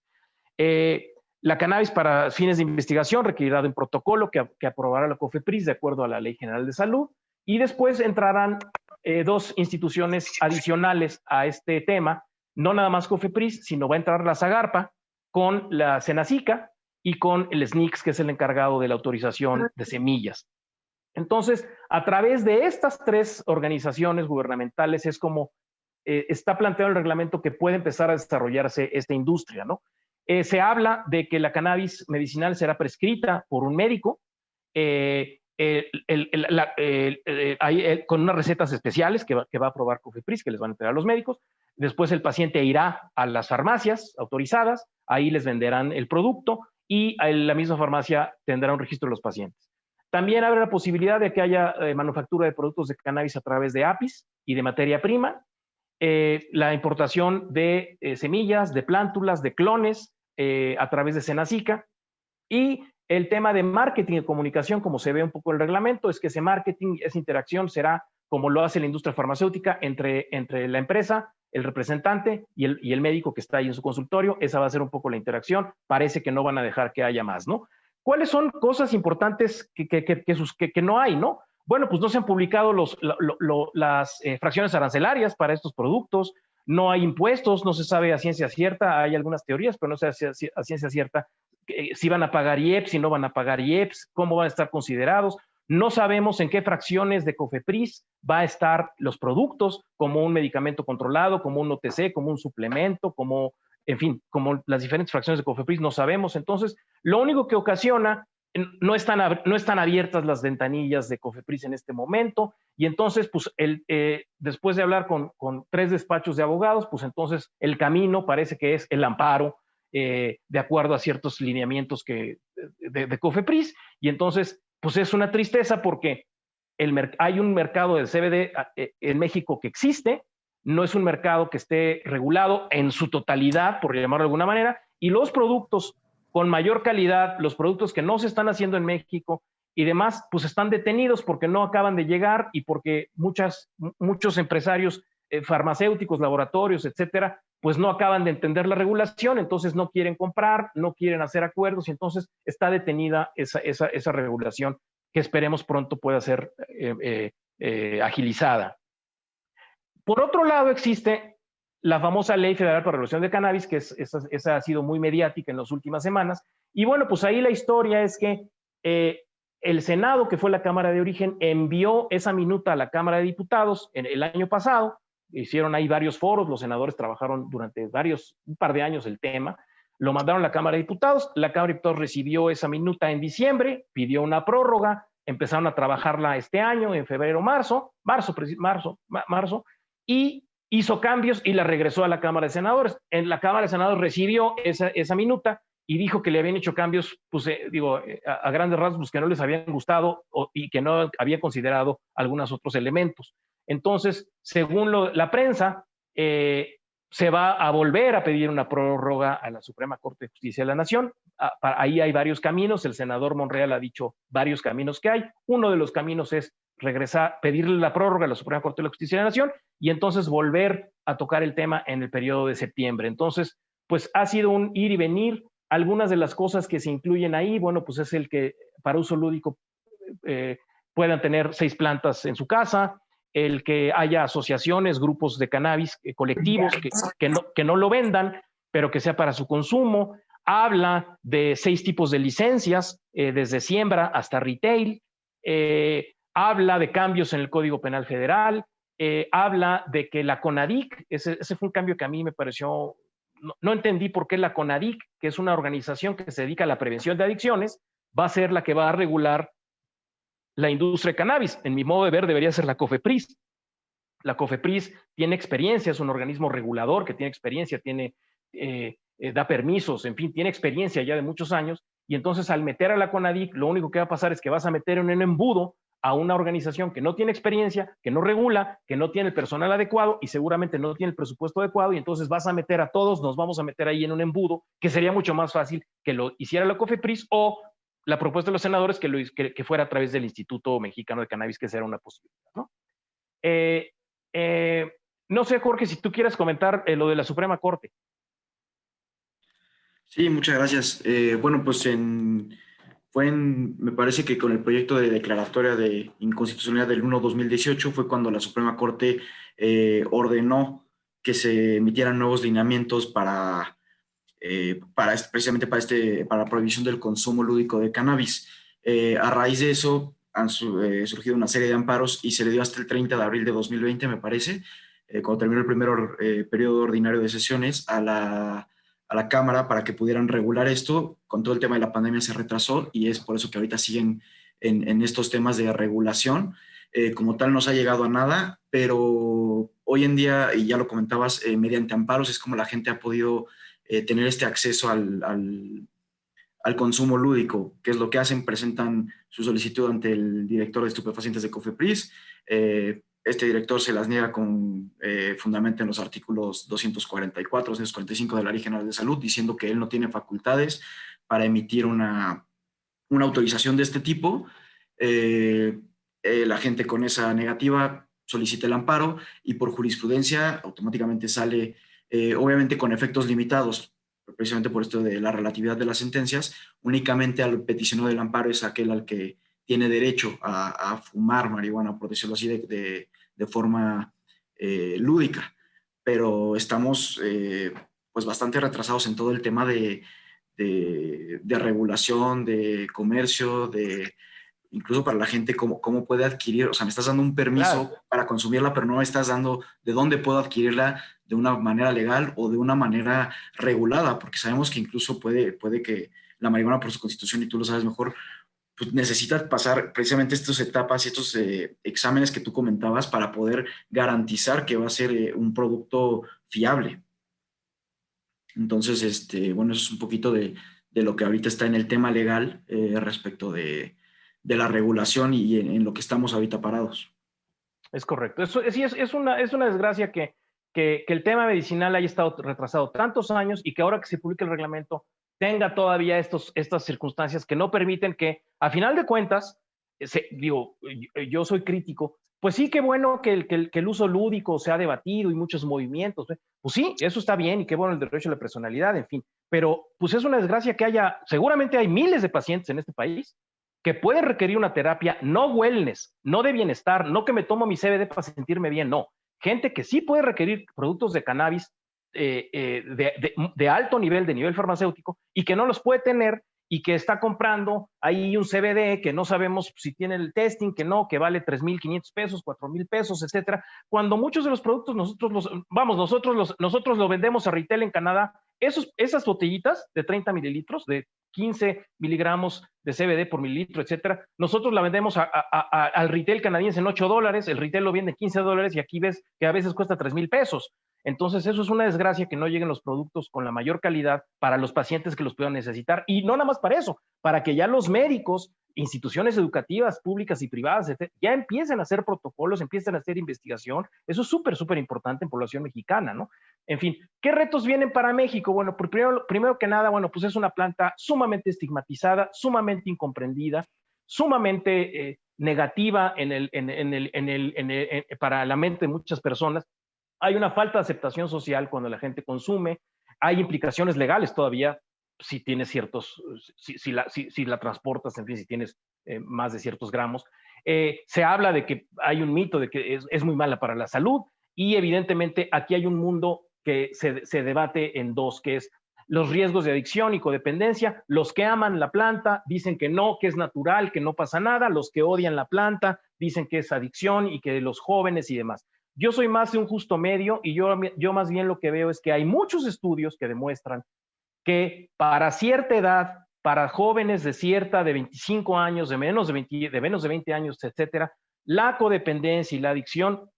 La cannabis para fines de investigación requerirá de un protocolo que aprobará la COFEPRIS de acuerdo a la Ley General de Salud, y después entrarán 2 instituciones adicionales a este tema, no nada más COFEPRIS, sino va a entrar la SAGARPA con la SENACICA y con el SNICS, que es el encargado de la autorización de semillas. Entonces, a través de estas 3 organizaciones gubernamentales es como está planteado el reglamento que puede empezar a desarrollarse esta industria, ¿no? Se habla de que la cannabis medicinal será prescrita por un médico con unas recetas especiales que va a aprobar COFEPRIS, que les van a entregar a los médicos. Después el paciente irá a las farmacias autorizadas, ahí les venderán el producto y la misma farmacia tendrá un registro de los pacientes. También habrá la posibilidad de que haya manufactura de productos de cannabis a través de APIs y de materia prima, la importación de semillas, de plántulas, de clones a través de SENACICA, y el tema de marketing y comunicación, como se ve un poco en el reglamento, es que ese marketing, esa interacción será como lo hace la industria farmacéutica entre la empresa, el representante y el médico que está ahí en su consultorio. Esa va a ser un poco la interacción. Parece que no van a dejar que haya más, ¿no? ¿Cuáles son cosas importantes que no hay, no? bueno, pues no se han publicado las fracciones arancelarias para estos productos, no hay impuestos, no se sabe a ciencia cierta, hay algunas teorías, pero no se sabe a ciencia cierta si van a pagar IEPS, si no van a pagar IEPS, cómo van a estar considerados. No sabemos en qué fracciones de COFEPRIS va a estar los productos, como un medicamento controlado, como un OTC, como un suplemento, como, en fin, como las diferentes fracciones de COFEPRIS, no sabemos. Entonces, lo único que ocasiona, no están abiertas las ventanillas de COFEPRIS en este momento, y entonces, pues, después de hablar con 3 despachos de abogados, pues entonces el camino parece que es el amparo, de acuerdo a ciertos lineamientos de COFEPRIS, y entonces, pues es una tristeza porque hay un mercado de CBD en México que existe, no es un mercado que esté regulado en su totalidad, por llamarlo de alguna manera, y los productos con mayor calidad, los productos que no se están haciendo en México y demás, pues están detenidos porque no acaban de llegar y porque muchos empresarios farmacéuticos, laboratorios, etcétera, pues no acaban de entender la regulación, entonces no quieren comprar, no quieren hacer acuerdos y entonces está detenida esa regulación que esperemos pronto pueda ser agilizada. Por otro lado, existe la famosa Ley Federal para la Regulación de Cannabis, que esa ha sido muy mediática en las últimas semanas. Y bueno, pues ahí la historia es que el Senado, que fue la Cámara de Origen, envió esa minuta a la Cámara de Diputados el año pasado. Hicieron ahí varios foros, los senadores trabajaron durante un par de años el tema. Lo mandaron a la Cámara de Diputados. La Cámara de Diputados recibió esa minuta en diciembre, pidió una prórroga, empezaron a trabajarla este año, en febrero, marzo, y hizo cambios y la regresó a la Cámara de Senadores. En la Cámara de Senadores recibió esa minuta y dijo que le habían hecho cambios, pues a grandes rasgos, pues, que no les habían gustado y que no había considerado algunos otros elementos. Entonces, según la prensa, se va a volver a pedir una prórroga a la Suprema Corte de Justicia de la Nación. Ahí hay varios caminos, el senador Monreal ha dicho varios caminos que hay. Uno de los caminos es pedirle la prórroga a la Suprema Corte de Justicia de la Nación y entonces volver a tocar el tema en el periodo de septiembre. Entonces, pues ha sido un ir y venir. Algunas de las cosas que se incluyen ahí, bueno, pues es el que para uso lúdico puedan tener 6 plantas en su casa, el que haya asociaciones, grupos de cannabis colectivos que no lo vendan, pero que sea para su consumo. Habla de 6 tipos de licencias, desde siembra hasta retail. Habla de cambios en el Código Penal Federal. Habla de que la CONADIC, ese fue un cambio que a mí me pareció, no entendí por qué la CONADIC, que es una organización que se dedica a la prevención de adicciones, va a ser la que va a regular la industria de cannabis. En mi modo de ver, debería ser la COFEPRIS. La COFEPRIS tiene experiencia, es un organismo regulador que tiene experiencia, da permisos, en fin, tiene experiencia ya de muchos años, y entonces al meter a la CONADIC, lo único que va a pasar es que vas a meter en un embudo a una organización que no tiene experiencia, que no regula, que no tiene el personal adecuado y seguramente no tiene el presupuesto adecuado, y entonces vas a meter a todos, nos vamos a meter ahí en un embudo, que sería mucho más fácil que lo hiciera la COFEPRIS o la propuesta de los senadores que fuera a través del Instituto Mexicano de Cannabis, que será una posibilidad, ¿no? No sé, Jorge, si tú quieres comentar lo de la Suprema Corte. Sí, muchas gracias. Bueno, pues me parece que con el proyecto de declaratoria de inconstitucionalidad del 1/2018 fue cuando la Suprema Corte ordenó que se emitieran nuevos lineamientos precisamente para la prohibición del consumo lúdico de cannabis. A raíz de eso han surgido una serie de amparos y se le dio hasta el 30 de abril de 2020, me parece, cuando terminó el primer periodo ordinario de sesiones, a la Cámara para que pudieran regular esto. Con todo el tema de la pandemia se retrasó y es por eso que ahorita siguen en estos temas de regulación. Como tal no se ha llegado a nada, pero hoy en día, y ya lo comentabas, mediante amparos es como la gente ha podido tener este acceso al consumo lúdico. ¿Qué es lo que hacen? Presentan su solicitud ante el director de estupefacientes de COFEPRIS. Este director se las niega con fundamento en los artículos 244, 245 de la Ley General de Salud, diciendo que él no tiene facultades para emitir una autorización de este tipo. La gente con esa negativa solicita el amparo y por jurisprudencia automáticamente sale, obviamente con efectos limitados, precisamente por esto de la relatividad de las sentencias. Únicamente al peticionario del amparo es aquel al que tiene derecho a fumar marihuana, por decirlo así, de forma lúdica. Pero estamos pues bastante retrasados en todo el tema de regulación, de comercio, incluso para la gente, cómo puede adquirir. O sea, me estás dando un permiso para consumirla, pero no me estás dando de dónde puedo adquirirla de una manera legal o de una manera regulada, porque sabemos que incluso puede que la marihuana, por su constitución, y tú lo sabes mejor, pues necesita pasar precisamente estas etapas y estos exámenes que tú comentabas para poder garantizar que va a ser un producto fiable. Entonces, bueno, eso es un poquito de lo que ahorita está en el tema legal respecto de la regulación y en lo que estamos ahorita parados. Es correcto. Sí, es una desgracia que el tema medicinal haya estado retrasado tantos años y que ahora que se publique el reglamento tenga todavía estas circunstancias que no permiten que, a final de cuentas, digo, yo soy crítico, pues sí, qué bueno que el uso lúdico se ha debatido y muchos movimientos, ¿eh? Pues sí, eso está bien y qué bueno el derecho a la personalidad, en fin, pero pues es una desgracia que seguramente hay miles de pacientes en este país que pueden requerir una terapia no wellness, no de bienestar, no que me tomo mi CBD para sentirme bien, no. Gente que sí puede requerir productos de cannabis de alto nivel, de nivel farmacéutico, y que no los puede tener y que está comprando ahí un CBD que no sabemos si tiene el testing, que no, que vale 3,500 pesos, 4,000 pesos, etcétera. Cuando muchos de los productos nosotros lo vendemos a retail en Canadá, esas botellitas de 30 mililitros, de 15 miligramos de CBD por mililitro, etcétera, nosotros la vendemos al retail canadiense en $8, el retail lo vende en $15 y aquí ves que a veces cuesta 3,000 pesos. Entonces, eso es una desgracia que no lleguen los productos con la mayor calidad para los pacientes que los puedan necesitar. Y no nada más para eso, para que ya los médicos, instituciones educativas, públicas y privadas, etc., ya empiecen a hacer protocolos, empiecen a hacer investigación. Eso es súper, súper importante en población mexicana, ¿no? En fin, ¿qué retos vienen para México? Bueno, primero que nada, bueno, pues es una planta sumamente estigmatizada, sumamente incomprendida, sumamente negativa para la mente de muchas personas. Hay una falta de aceptación social cuando la gente consume, hay implicaciones legales todavía si tienes si la transportas, en fin, si tienes más de ciertos gramos. Se habla de que hay un mito de que es muy mala para la salud y evidentemente aquí hay un mundo que se debate en dos, que es los riesgos de adicción y codependencia. Los que aman la planta dicen que no, que es natural, que no pasa nada. Los que odian la planta dicen que es adicción y que los jóvenes y demás. Yo soy más de un justo medio y yo más bien lo que veo es que hay muchos estudios que demuestran que para cierta edad, para jóvenes de 25 años, de menos de 20 años, etcétera, la codependencia y la adicción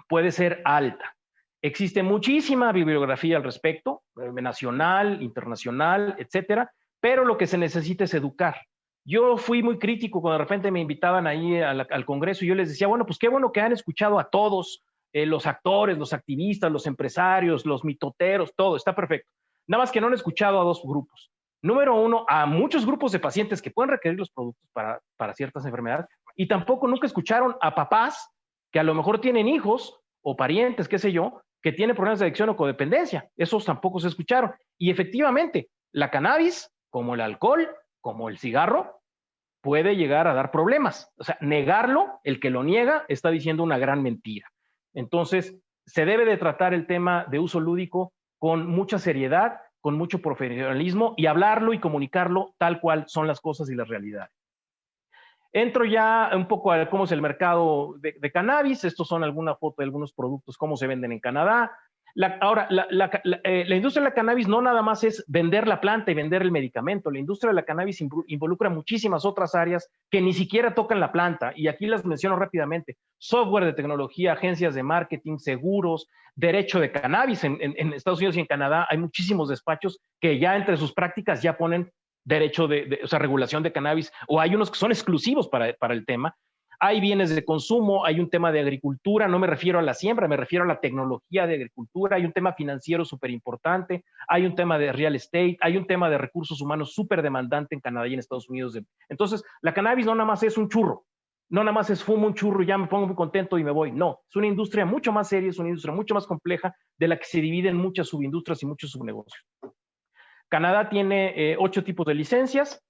puede ser alta. Existe muchísima bibliografía al respecto, nacional, internacional, etcétera, pero lo que se necesita es educar. Yo fui muy crítico cuando de repente me invitaban ahí al Congreso y yo les decía, bueno, pues qué bueno que han escuchado a todos, los actores, los activistas, los empresarios, los mitoteros, todo, está perfecto. Nada más que no han escuchado a dos grupos. Número uno, a muchos grupos de pacientes que pueden requerir los productos para ciertas enfermedades y tampoco nunca escucharon a papás que a lo mejor tienen hijos o parientes, qué sé yo, que tienen problemas de adicción o codependencia. Esos tampoco se escucharon. Y efectivamente, la cannabis, como el alcohol, como el cigarro, puede llegar a dar problemas. O sea, negarlo, el que lo niega, está diciendo una gran mentira. Entonces, se debe de tratar el tema de uso lúdico con mucha seriedad, con mucho profesionalismo y hablarlo y comunicarlo tal cual son las cosas y las realidades. Entro ya un poco a cómo es el mercado de cannabis. Estos son alguna foto de algunos productos, cómo se venden en Canadá. Ahora, la industria de la cannabis no nada más es vender la planta y vender el medicamento. La industria de la cannabis involucra muchísimas otras áreas que ni siquiera tocan la planta. Y aquí las menciono rápidamente. Software de tecnología, agencias de marketing, seguros, derecho de cannabis. En Estados Unidos y en Canadá hay muchísimos despachos que ya entre sus prácticas ya ponen derecho o sea, regulación de cannabis, o hay unos que son exclusivos para el tema. Hay bienes de consumo, hay un tema de agricultura, no me refiero a la siembra, me refiero a la tecnología de agricultura, hay un tema financiero súper importante, hay un tema de real estate, hay un tema de recursos humanos súper demandante en Canadá y en Estados Unidos. Entonces, la cannabis no nada más es un churro, no nada más es fumo un churro y ya me pongo muy contento y me voy. No, es una industria mucho más seria, es una industria mucho más compleja, de la que se dividen muchas subindustrias y muchos subnegocios. Canadá tiene 8 tipos de licencias.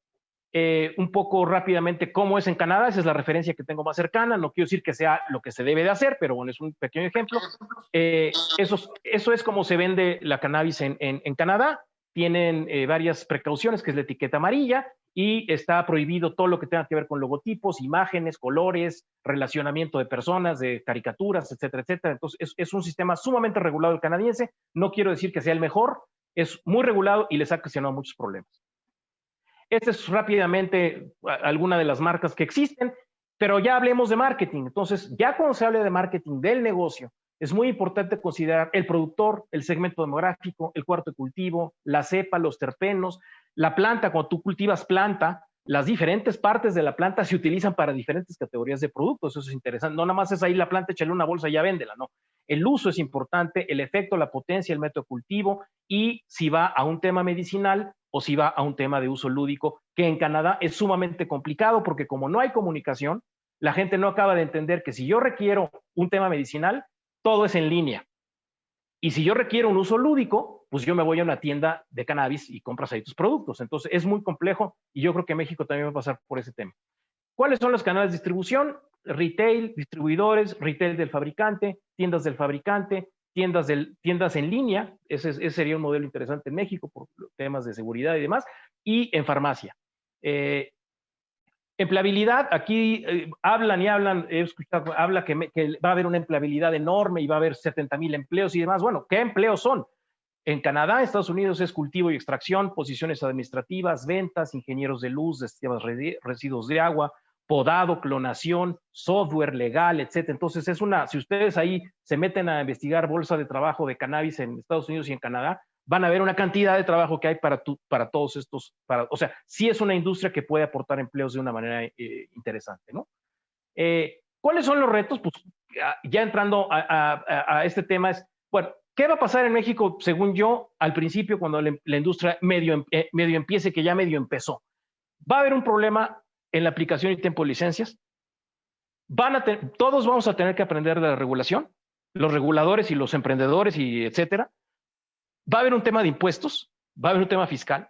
Un poco rápidamente cómo es en Canadá, esa es la referencia que tengo más cercana, no quiero decir que sea lo que se debe de hacer, pero bueno, es un pequeño ejemplo. Eso es como se vende la cannabis en Canadá. Tienen varias precauciones, que es la etiqueta amarilla, y está prohibido todo lo que tenga que ver con logotipos, imágenes, colores, relacionamiento de personas, de caricaturas, etcétera, etcétera. Entonces, es un sistema sumamente regulado el canadiense. No quiero decir que sea el mejor, es muy regulado y les ha ocasionado muchos problemas. Esta es rápidamente alguna de las marcas que existen, pero ya hablemos de marketing. Entonces, ya cuando se hable de marketing del negocio, es muy importante considerar el productor, el segmento demográfico, el cuarto de cultivo, la cepa, los terpenos, la planta. Cuando tú cultivas planta, las diferentes partes de la planta se utilizan para diferentes categorías de productos. Eso es interesante. No nada más es ahí la planta, échale una bolsa y ya véndela, no. El uso es importante, el efecto, la potencia, el método de cultivo, y si va a un tema medicinal o si va a un tema de uso lúdico, que en Canadá es sumamente complicado porque como no hay comunicación, la gente no acaba de entender que si yo requiero un tema medicinal, todo es en línea. Y si yo requiero un uso lúdico, pues yo me voy a una tienda de cannabis y compras ahí tus productos. Entonces es muy complejo y yo creo que México también va a pasar por ese tema. ¿Cuáles son los canales de distribución? Retail, distribuidores, retail del fabricante, tiendas del fabricante, tiendas en línea. Ese sería un modelo interesante en México por temas de seguridad y demás. Y en farmacia. Empleabilidad, aquí hablan y hablan, he escuchado, habla que va a haber una empleabilidad enorme y va a haber 70,000 empleos y demás. Bueno, ¿qué empleos son? En Canadá, Estados Unidos es cultivo y extracción, posiciones administrativas, ventas, ingenieros de luz, de sistemas residuos de agua, podado, clonación, software legal, etc. Entonces si ustedes ahí se meten a investigar bolsa de trabajo de cannabis en Estados Unidos y en Canadá, van a ver una cantidad de trabajo que hay para todos estos, o sea, sí es una industria que puede aportar empleos de una manera interesante, ¿no? ¿Cuáles son los retos? Pues ya entrando a este tema es, bueno, ¿qué va a pasar en México, según yo, al principio, cuando la industria medio empiece, que ya medio empezó? Va a haber un problema en la aplicación y tiempo de licencias. Todos vamos a tener que aprender de la regulación, los reguladores y los emprendedores y etcétera. Va a haber un tema de impuestos, va a haber un tema fiscal.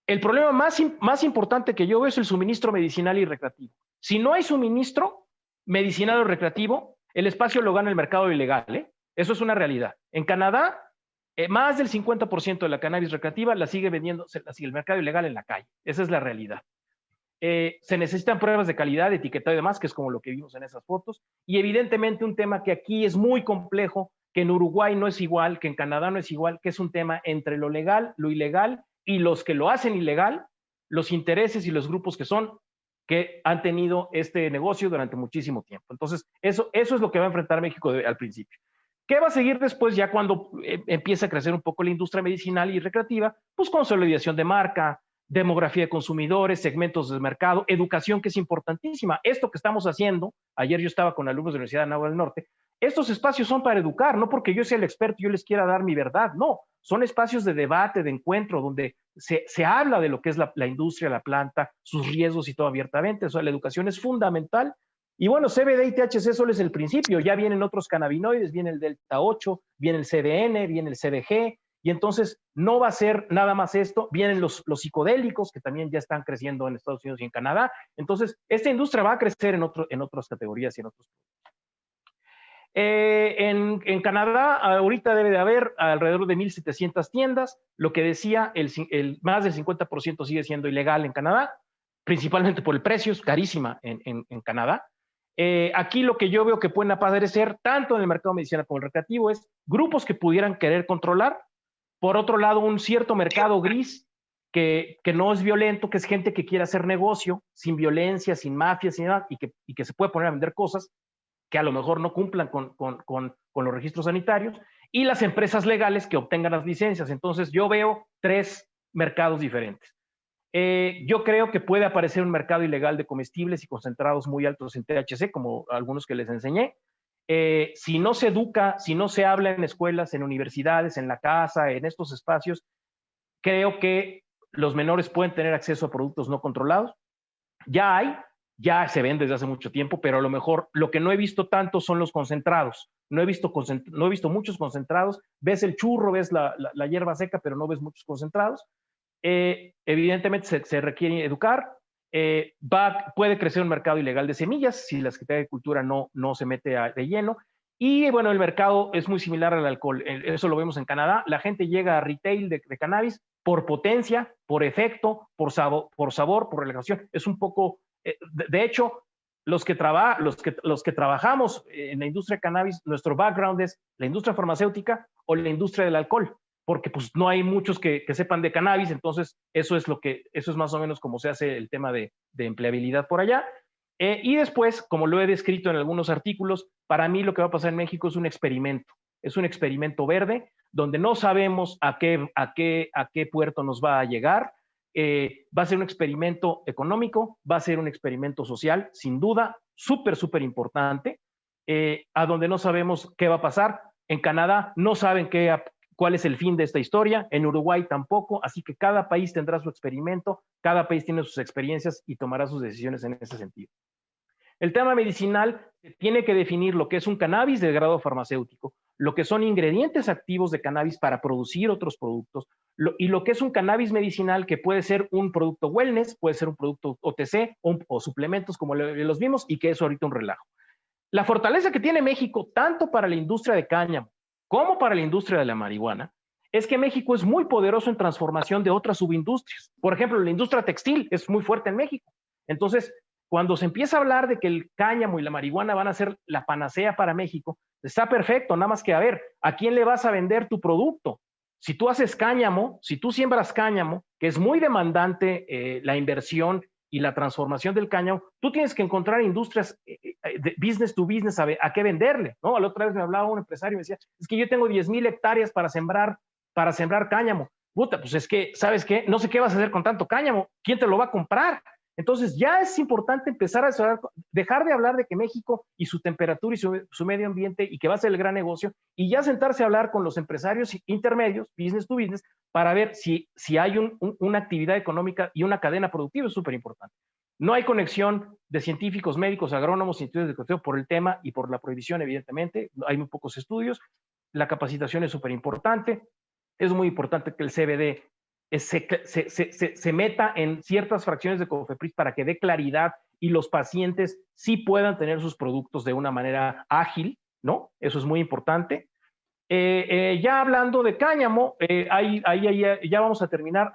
El problema más importante que yo veo es el suministro medicinal y recreativo. Si no hay suministro medicinal o recreativo, el espacio lo gana el mercado ilegal, ¿eh? Eso es una realidad. En Canadá, más del 50% de la cannabis recreativa la sigue vendiendo el mercado ilegal en la calle. Esa es la realidad. Se necesitan pruebas de calidad, etiquetado y demás, que es como lo que vimos en esas fotos. Y evidentemente un tema que aquí es muy complejo, que en Uruguay no es igual, que en Canadá no es igual, que es un tema entre lo legal, lo ilegal y los que lo hacen ilegal, los intereses y los grupos que han tenido este negocio durante muchísimo tiempo. Entonces, eso es lo que va a enfrentar México al principio. ¿Qué va a seguir después ya cuando empieza a crecer un poco la industria medicinal y recreativa? Pues consolidación de marca, demografía de consumidores, segmentos de mercado, educación, que es importantísima. Esto que estamos haciendo, ayer yo estaba con alumnos de la Universidad de Anáhuac del Norte, estos espacios son para educar, no porque yo sea el experto y yo les quiera dar mi verdad, no, son espacios de debate, de encuentro, donde se habla de lo que es la industria, la planta, sus riesgos y todo abiertamente. O sea, la educación es fundamental. Y bueno, CBD y THC solo es el principio, ya vienen otros cannabinoides, viene el Delta 8, viene el CBN, viene el CBG, y entonces no va a ser nada más esto, vienen los psicodélicos, que también ya están creciendo en Estados Unidos y en Canadá. Entonces, esta industria va a crecer en otras categorías y en otros productos. En Canadá ahorita debe de haber alrededor de 1,700 tiendas. Lo que decía, más del 50% sigue siendo ilegal en Canadá, principalmente por el precio, es carísima en Canadá. Aquí lo que yo veo que pueden aparecer tanto en el mercado medicinal como el recreativo es grupos que pudieran querer controlar. Por otro lado, un cierto mercado gris que no es violento, que es gente que quiere hacer negocio sin violencia, sin mafias, sin nada, y que se puede poner a vender cosas que a lo mejor no cumplan con los registros sanitarios, y las empresas legales que obtengan las licencias. Entonces yo veo 3 mercados diferentes. Yo creo que puede aparecer un mercado ilegal de comestibles y concentrados muy altos en THC, como algunos que les enseñé. Si no se educa, si no se habla en escuelas, en universidades, en la casa, en estos espacios, creo que los menores pueden tener acceso a productos no controlados. Ya se ven desde hace mucho tiempo, pero a lo mejor lo que no he visto tanto son los concentrados. No he visto muchos concentrados. Ves el churro, ves la hierba seca, pero no ves muchos concentrados. Evidentemente se requiere educar. Puede crecer un mercado ilegal de semillas si la Secretaría de Agricultura no se mete de lleno. Y bueno, el mercado es muy similar al alcohol. Eso lo vemos en Canadá. La gente llega a retail de cannabis por potencia, por efecto, por sabor, por relajación. Es un poco, de hecho, los que trabajamos en la industria de cannabis, nuestro background es la industria farmacéutica o la industria del alcohol, porque pues no hay muchos que sepan de cannabis, entonces eso es más o menos como se hace el tema de empleabilidad por allá. Y después, como lo he descrito en algunos artículos, para mí lo que va a pasar en México es un experimento verde, donde no sabemos a qué puerto nos va a llegar. Va a ser un experimento económico, va a ser un experimento social, sin duda, súper importante, a donde no sabemos qué va a pasar. En Canadá no saben cuál es el fin de esta historia, en Uruguay tampoco, así que cada país tendrá su experimento, cada país tiene sus experiencias y tomará sus decisiones en ese sentido. El tema medicinal tiene que definir lo que es un cannabis de grado farmacéutico, lo que son ingredientes activos de cannabis para producir otros productos, y lo que es un cannabis medicinal, que puede ser un producto wellness, puede ser un producto OTC o suplementos como los vimos, y que es ahorita un relajo. La fortaleza que tiene México, tanto para la industria de cáñamo como para la industria de la marihuana, es que México es muy poderoso en transformación de otras subindustrias. Por ejemplo, la industria textil es muy fuerte en México. Entonces, cuando se empieza a hablar de que el cáñamo y la marihuana van a ser la panacea para México, está perfecto, nada más que a ver, ¿a quién le vas a vender tu producto? Si tú haces cáñamo, si tú siembras cáñamo, que es muy demandante la inversión y la transformación del cáñamo, tú tienes que encontrar industrias de business to business a qué venderle, ¿no? La otra vez me hablaba un empresario y me decía, es que yo tengo 10,000 hectáreas para sembrar cáñamo. Puta, pues es que, ¿sabes qué? No sé qué vas a hacer con tanto cáñamo. ¿Quién te lo va a comprar? Entonces ya es importante empezar a dejar de hablar de que México y su temperatura y su medio ambiente y que va a ser el gran negocio, y ya sentarse a hablar con los empresarios intermedios, business to business, para ver si hay una actividad económica y una cadena productiva. Es súper importante. No hay conexión de científicos, médicos, agrónomos, científicos de cultivo por el tema y por la prohibición, evidentemente. Hay muy pocos estudios. La capacitación es súper importante. Es muy importante que el CBD se meta en ciertas fracciones de COFEPRIS para que dé claridad y los pacientes sí puedan tener sus productos de una manera ágil, ¿no? Eso es muy importante. Ya hablando de cáñamo, ya vamos a terminar.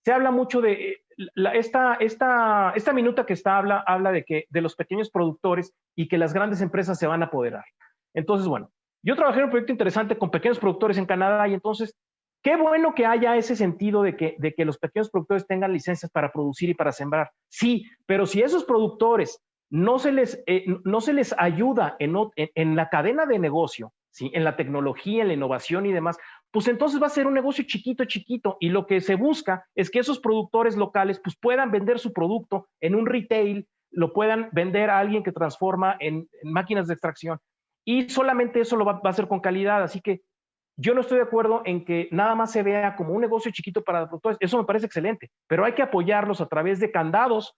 Se habla mucho de esta minuta que habla de los pequeños productores y que las grandes empresas se van a apoderar. Entonces, bueno, yo trabajé en un proyecto interesante con pequeños productores en Canadá, y entonces qué bueno que haya ese sentido de que los pequeños productores tengan licencias para producir y para sembrar. Sí, pero si esos productores no se les ayuda en la cadena de negocio, ¿sí? En la tecnología, en la innovación y demás, pues entonces va a ser un negocio chiquito, y lo que se busca es que esos productores locales pues puedan vender su producto en un retail, lo puedan vender a alguien que transforma en máquinas de extracción, y solamente eso lo va a hacer con calidad. Así que yo no estoy de acuerdo en que nada más se vea como un negocio chiquito para los productores. Eso me parece excelente, pero hay que apoyarlos a través de candados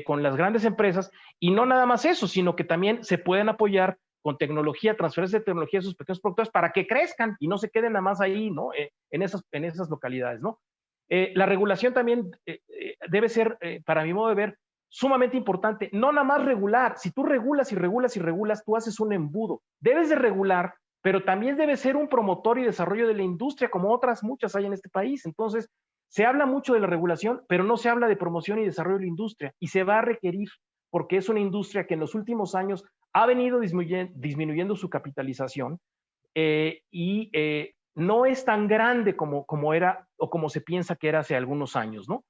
con las grandes empresas, y no nada más eso, sino que también se pueden apoyar con tecnología, transferencia de tecnología a esos pequeños productores para que crezcan y no se queden nada más ahí, ¿no? En esas localidades, ¿no? La regulación también debe ser, para mi modo de ver, sumamente importante. No nada más regular. Si tú regulas, tú haces un embudo. Debes de regular, pero también debe ser un promotor y desarrollo de la industria, como otras muchas hay en este país. Entonces, se habla mucho de la regulación, pero no se habla de promoción y desarrollo de la industria, y se va a requerir, porque es una industria que en los últimos años ha venido disminuyendo su capitalización, y no es tan grande como era o como se piensa que era hace algunos años, ¿no?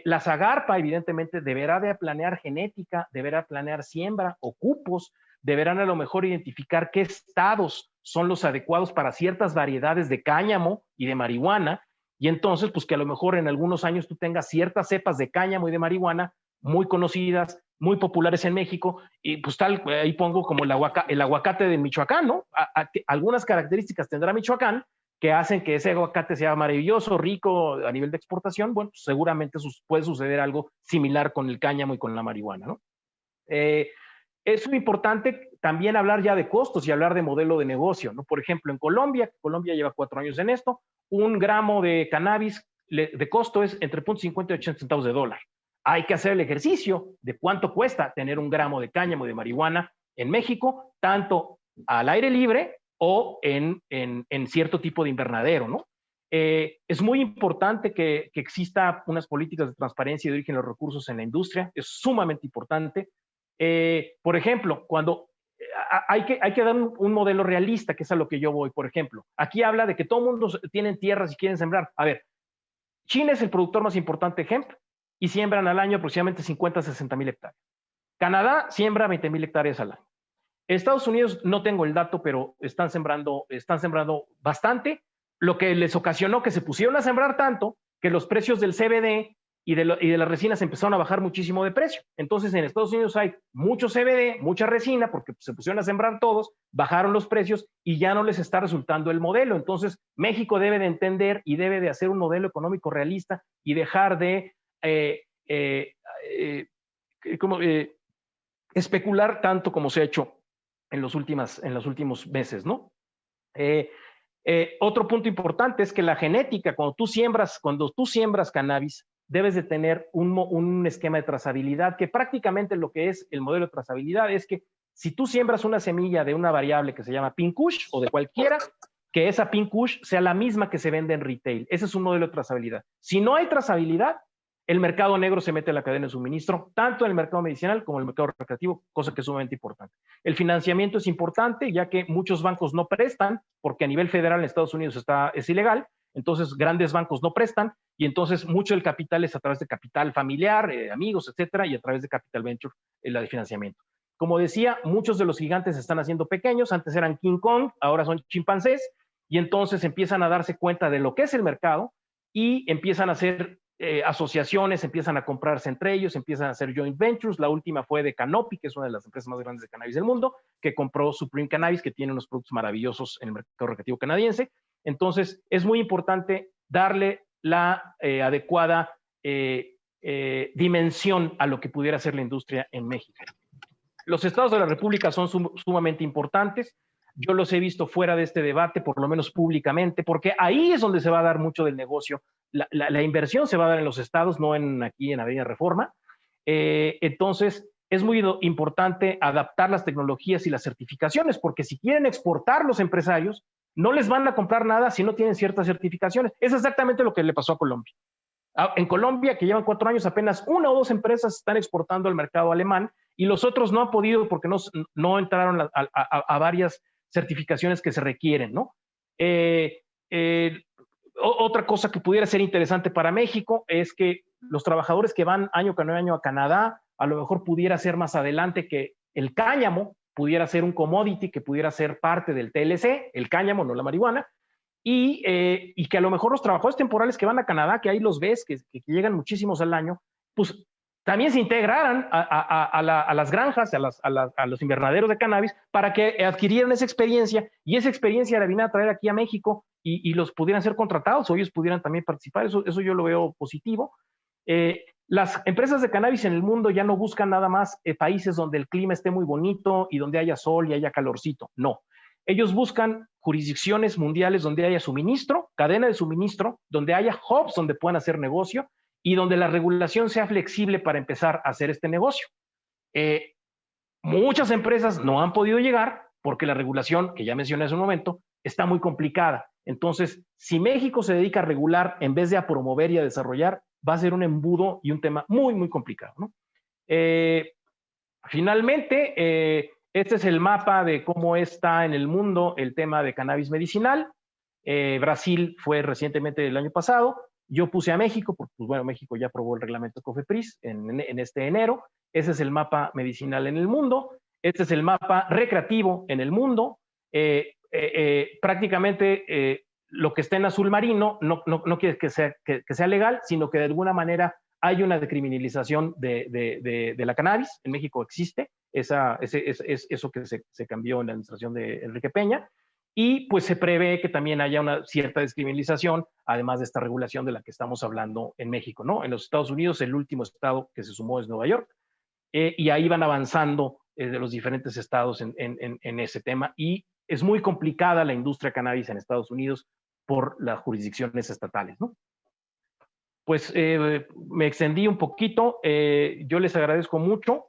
La Zagarpa, evidentemente, deberá de planear genética, deberá planear siembra o cupos, deberán a lo mejor identificar qué estados son los adecuados para ciertas variedades de cáñamo y de marihuana, y entonces, pues que a lo mejor en algunos años tú tengas ciertas cepas de cáñamo y de marihuana muy conocidas, muy populares en México, y pues ahí pongo como el aguacate de Michoacán, ¿no? Algunas características tendrá Michoacán que hacen que ese aguacate sea maravilloso, rico a nivel de exportación. Bueno, pues seguramente puede suceder algo similar con el cáñamo y con la marihuana, ¿no? Es muy importante también hablar ya de costos y hablar de modelo de negocio, ¿no? Por ejemplo, en Colombia lleva 4 años en esto, 1 gramo de cannabis de costo es entre 0.50 y 80 centavos de dólar. Hay que hacer el ejercicio de cuánto cuesta tener un gramo de cáñamo de marihuana en México, tanto al aire libre o en cierto tipo de invernadero, ¿no? Es muy importante que exista unas políticas de transparencia y de origen de los recursos en la industria, es sumamente importante. Por ejemplo, cuando hay que dar un modelo realista, que es a lo que yo voy. Por ejemplo, aquí habla de que todo el mundo tiene tierras y quieren sembrar. A ver, China es el productor más importante de hemp y siembran al año aproximadamente 50 a 60 mil hectáreas. Canadá siembra 20 mil hectáreas al año. Estados Unidos, no tengo el dato, pero están sembrando bastante, lo que les ocasionó que se pusieron a sembrar tanto que los precios del CBD y de las resinas empezaron a bajar muchísimo de precio. Entonces, en Estados Unidos hay mucho CBD, mucha resina, porque se pusieron a sembrar todos, bajaron los precios y ya no les está resultando el modelo. Entonces, México debe de entender y debe de hacer un modelo económico realista y dejar de especular tanto como se ha hecho en los últimos meses, ¿no? Otro punto importante es que la genética, cuando tú siembras cannabis, debes de tener un esquema de trazabilidad, que prácticamente lo que es el modelo de trazabilidad es que si tú siembras una semilla de una variable que se llama Pink Kush o de cualquiera, que esa Pink Kush sea la misma que se vende en retail. Ese es un modelo de trazabilidad. Si no hay trazabilidad, el mercado negro se mete a la cadena de suministro, tanto en el mercado medicinal como en el mercado recreativo, cosa que es sumamente importante. El financiamiento es importante, ya que muchos bancos no prestan, porque a nivel federal en Estados Unidos es ilegal, entonces grandes bancos no prestan, y entonces mucho del capital es a través de capital familiar, amigos, etcétera, y a través de capital venture, la de financiamiento. Como decía, muchos de los gigantes se están haciendo pequeños, antes eran King Kong, ahora son chimpancés, y entonces empiezan a darse cuenta de lo que es el mercado y empiezan a hacer asociaciones, empiezan a comprarse entre ellos, empiezan a hacer joint ventures. La última fue de Canopy, que es una de las empresas más grandes de cannabis del mundo, que compró Supreme Cannabis, que tiene unos productos maravillosos en el mercado recreativo canadiense. Entonces, es muy importante darle la adecuada dimensión a lo que pudiera ser la industria en México. Los estados de la República son sumamente importantes. Yo los he visto fuera de este debate, por lo menos públicamente, porque ahí es donde se va a dar mucho del negocio. La inversión se va a dar en los estados, no aquí en Avenida Reforma. Entonces, es muy importante adaptar las tecnologías y las certificaciones, porque si quieren exportar los empresarios, no les van a comprar nada si no tienen ciertas certificaciones. Es exactamente lo que le pasó a Colombia. En Colombia, que llevan 4 años, apenas 1 o 2 empresas están exportando al mercado alemán y los otros no han podido porque no entraron a varias certificaciones que se requieren, ¿no? Otra cosa que pudiera ser interesante para México es que los trabajadores que van año con año a Canadá, a lo mejor pudiera ser más adelante que el cáñamo pudiera ser un commodity que pudiera ser parte del TLC, el cáñamo, no la marihuana, y que a lo mejor los trabajadores temporales que van a Canadá, que ahí los ves, que llegan muchísimos al año, pues también se integraran a las granjas, a los invernaderos de cannabis, para que adquirieran esa experiencia, y esa experiencia la vinieran a traer aquí a México y los pudieran ser contratados, o ellos pudieran también participar. Eso yo lo veo positivo. Las empresas de cannabis en el mundo ya no buscan nada más países donde el clima esté muy bonito y donde haya sol y haya calorcito. No. Ellos buscan jurisdicciones mundiales donde haya suministro, cadena de suministro, donde haya hubs donde puedan hacer negocio y donde la regulación sea flexible para empezar a hacer este negocio. Muchas empresas no han podido llegar porque la regulación, que ya mencioné hace un momento, está muy complicada. Entonces, si México se dedica a regular en vez de a promover y a desarrollar, va a ser un embudo y un tema muy, muy complicado, ¿no? Finalmente, este es el mapa de cómo está en el mundo el tema de cannabis medicinal. Brasil fue recientemente el año pasado. Yo puse a México, porque pues, bueno, México ya aprobó el reglamento COFEPRIS en este enero. Ese es el mapa medicinal en el mundo. Este es el mapa recreativo en el mundo. Prácticamente lo que está en azul marino no quiere que sea legal, sino que de alguna manera hay una decriminalización de la cannabis. En México existe eso que se cambió en la administración de Enrique Peña, y pues se prevé que también haya una cierta descriminalización, además de esta regulación de la que estamos hablando en México, ¿no? En los Estados Unidos, el último estado que se sumó es Nueva York, y ahí van avanzando de los diferentes estados en ese tema, y es muy complicada la industria cannabis en Estados Unidos por las jurisdicciones estatales, ¿no? pues me extendí un poquito. Yo les agradezco mucho.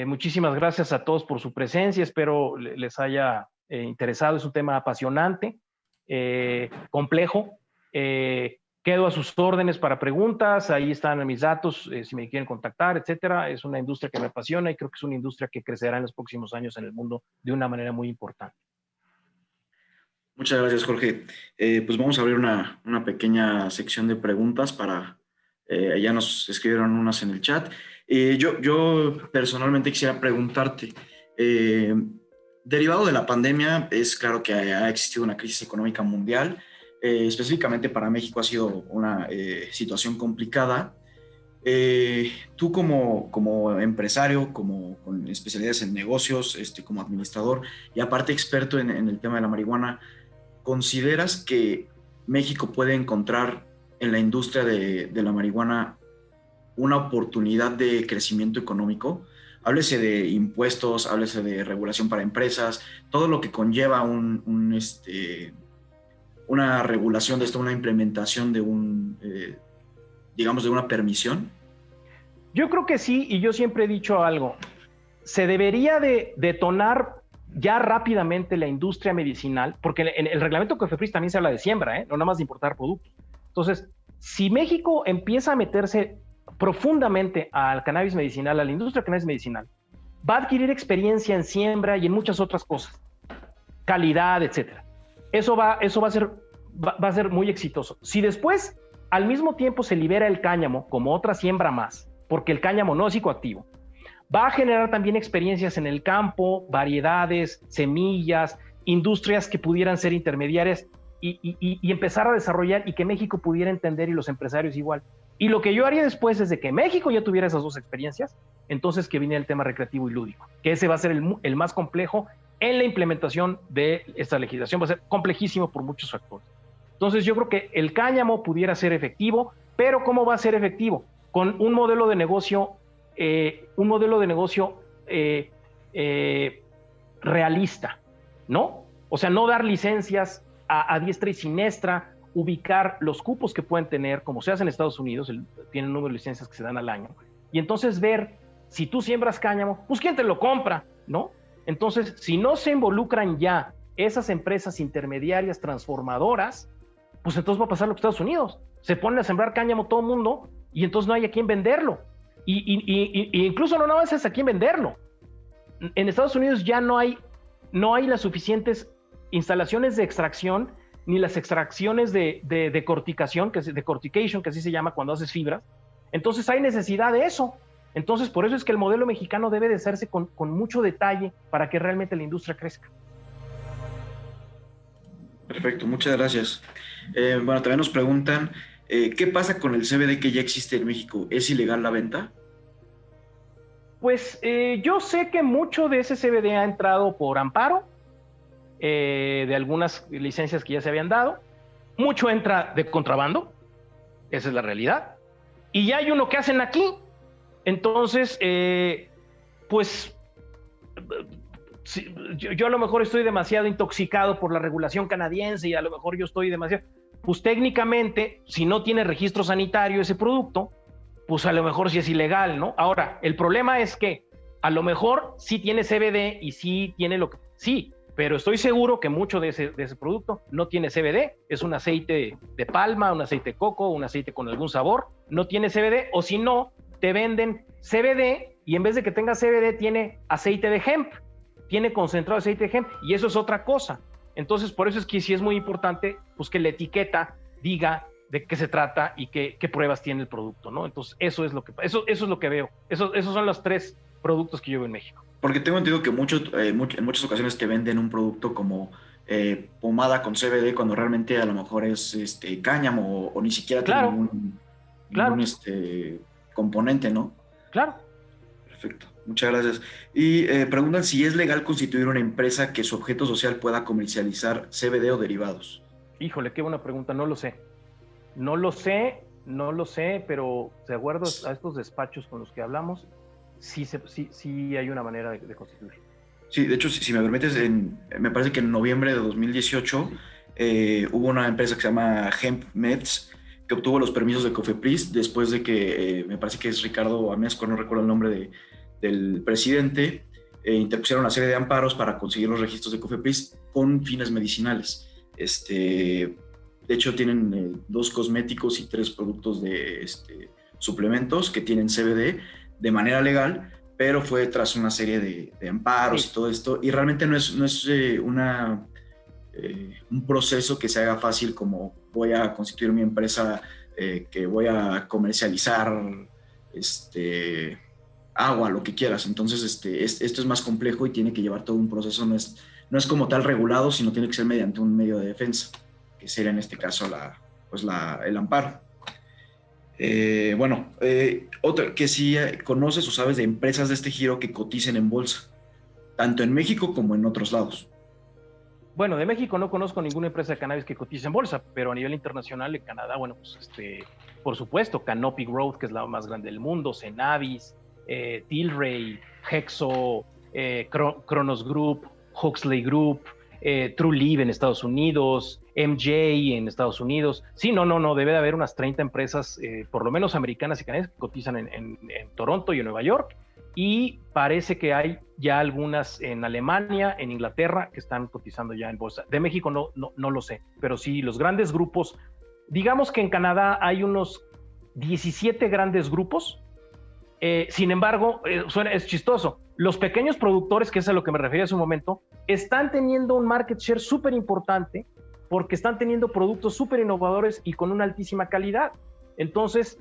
Muchísimas gracias a todos por su presencia. Espero les haya interesado. Es un tema apasionante, complejo. Quedo a sus órdenes para preguntas. Ahí están mis datos, si me quieren contactar, etcétera. Es una industria que me apasiona y creo que es una industria que crecerá en los próximos años en el mundo de una manera muy importante. Muchas gracias, Jorge. Pues vamos a abrir una pequeña sección de preguntas para... ya nos escribieron unas en el chat. Yo personalmente quisiera preguntarte, derivado de la pandemia, es claro que ha existido una crisis económica mundial. Específicamente para México ha sido una situación complicada. Tú como empresario, con especialidades en negocios, como administrador y aparte experto en el tema de la marihuana, ¿consideras que México puede encontrar en la industria de la marihuana una oportunidad de crecimiento económico? Háblese de impuestos, háblese de regulación para empresas, todo lo que conlleva una regulación de esto, una implementación de digamos, de una permisión. Yo creo que sí, y yo siempre he dicho algo. Se debería de detonar ya rápidamente la industria medicinal, porque en el reglamento COFEPRIS también se habla de siembra, no nada más de importar productos. Entonces, si México empieza a meterse profundamente al cannabis medicinal, a la industria del cannabis medicinal, va a adquirir experiencia en siembra y en muchas otras cosas, calidad, etcétera. Eso va a ser muy exitoso. Si después, al mismo tiempo, se libera el cáñamo como otra siembra más, porque el cáñamo no es psicoactivo, va a generar también experiencias en el campo, variedades, semillas, industrias que pudieran ser intermediarias y empezar a desarrollar y que México pudiera entender y los empresarios igual. Y lo que yo haría después es de que México ya tuviera esas dos experiencias, entonces que viniera el tema recreativo y lúdico, que ese va a ser el más complejo en la implementación de esta legislación, va a ser complejísimo por muchos factores. Entonces yo creo que el cáñamo pudiera ser efectivo, pero ¿cómo va a ser efectivo? Con un modelo de negocio realista, ¿no? O sea, no dar licencias a diestra y siniestra, ubicar los cupos que pueden tener, como se hace en Estados Unidos, tienen un número de licencias que se dan al año, y entonces ver, si tú siembras cáñamo, pues ¿quién te lo compra, no? Entonces, si no se involucran ya esas empresas intermediarias transformadoras, pues entonces va a pasar lo que Estados Unidos. Se ponen a sembrar cáñamo todo el mundo y entonces no hay a quién venderlo. Y incluso no nada más es a quién venderlo. En Estados Unidos ya no hay las suficientes instalaciones de extracción ni las extracciones de corticación, de cortication, que así se llama cuando haces fibras. Entonces hay necesidad de eso. Entonces por eso es que el modelo mexicano debe de hacerse con mucho detalle para que realmente la industria crezca. Perfecto, muchas gracias. Bueno, también nos preguntan, ¿qué pasa con el CBD que ya existe en México? ¿Es ilegal la venta? Pues yo sé que mucho de ese CBD ha entrado por amparo, de algunas licencias que ya se habían dado. Mucho entra de contrabando, esa es la realidad. Y ya hay uno que hacen aquí. Entonces, pues... yo a lo mejor estoy demasiado intoxicado por la regulación canadiense y a lo mejor yo estoy demasiado... Pues técnicamente, si no tiene registro sanitario ese producto, pues a lo mejor sí es ilegal, ¿no? Ahora, el problema es que a lo mejor sí tiene CBD y sí tiene lo que... Sí, pero estoy seguro que mucho de ese producto no tiene CBD, es un aceite de palma, un aceite de coco, un aceite con algún sabor, no tiene CBD, o si no, te venden CBD y en vez de que tenga CBD tiene aceite de hemp, tiene concentrado de aceite de hemp, y eso es otra cosa. Entonces, por eso es que sí es muy importante pues, que la etiqueta diga de qué se trata y qué pruebas tiene el producto, ¿no? Entonces, eso es lo que veo. Esos son los 3 productos que yo veo en México. Porque tengo entendido que en muchas ocasiones te venden un producto como pomada con CBD cuando realmente a lo mejor es cáñamo o ni siquiera Claro. tiene ningún componente, ¿no? Claro. Perfecto, muchas gracias. Y preguntan si es legal constituir una empresa que su objeto social pueda comercializar CBD o derivados. Híjole, qué buena pregunta, no lo sé. No lo sé, pero de acuerdo a estos despachos con los que hablamos, sí hay una manera de constituir. Sí, de hecho, si me permites, me parece que en noviembre de 2018 hubo una empresa que se llama Hemp Meds, que obtuvo los permisos de COFEPRIS después de que, me parece que es Ricardo Amezcua, no recuerdo el nombre del presidente, interpusieron una serie de amparos para conseguir los registros de COFEPRIS con fines medicinales. De hecho, tienen 2 cosméticos y 3 productos de suplementos que tienen CBD de manera legal, pero fue tras una serie de amparos y todo esto, y realmente no es un proceso que se haga fácil como voy a constituir mi empresa, que voy a comercializar agua, lo que quieras. Entonces esto es más complejo y tiene que llevar todo un proceso, no es como tal regulado, sino tiene que ser mediante un medio de defensa, que sería en este caso el amparo. Otra que sí conoces o sabes de empresas de este giro que coticen en bolsa, tanto en México como en otros lados. Bueno, de México no conozco ninguna empresa de cannabis que cotice en bolsa, pero a nivel internacional, en Canadá, bueno, pues por supuesto, Canopy Growth, que es la más grande del mundo, Cenabis, Tilray, Hexo, Kronos Group, Huxley Group, Trulieve en Estados Unidos, MJ en Estados Unidos. Sí, no, debe de haber unas 30 empresas, por lo menos americanas y canadienses, que cotizan en Toronto y en Nueva York, y parece que hay ya algunas en Alemania, en Inglaterra, que están cotizando ya en bolsa. De México no lo sé, pero sí, los grandes grupos, digamos que en Canadá hay unos 17 grandes grupos. Sin embargo, es chistoso, los pequeños productores, que es a lo que me refería hace un momento, están teniendo un market share súper importante porque están teniendo productos súper innovadores y con una altísima calidad. Entonces,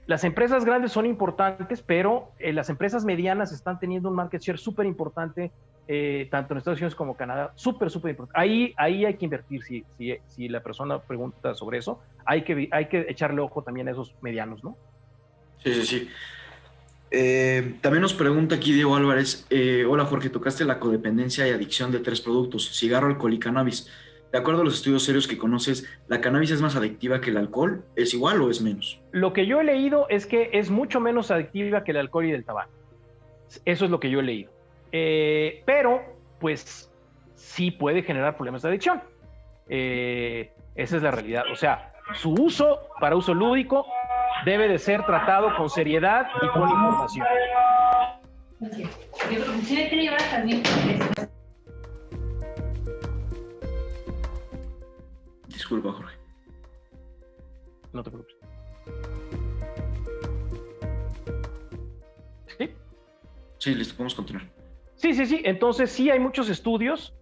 las empresas grandes son importantes, pero las empresas medianas están teniendo un market share súper importante, tanto en Estados Unidos como Canadá, súper importante. Ahí hay que invertir, si la persona pregunta sobre eso, hay que echarle ojo también a esos medianos, ¿no? Sí. También nos pregunta aquí Diego Álvarez, hola Jorge, tocaste la codependencia y adicción de 3 productos, cigarro, alcohol y cannabis. De acuerdo a los estudios serios que conoces, ¿la cannabis es más adictiva que el alcohol? ¿Es igual o es menos? Lo que yo he leído es que es mucho menos adictiva que el alcohol y el tabaco. Eso es lo que yo he leído. Pero, pues, sí puede generar problemas de adicción. Esa es la realidad. O sea, su uso para uso lúdico debe de ser tratado con seriedad y con información. Disculpa, Jorge. No te preocupes. ¿Sí? Sí, listo, podemos continuar. Sí. Entonces sí hay muchos estudios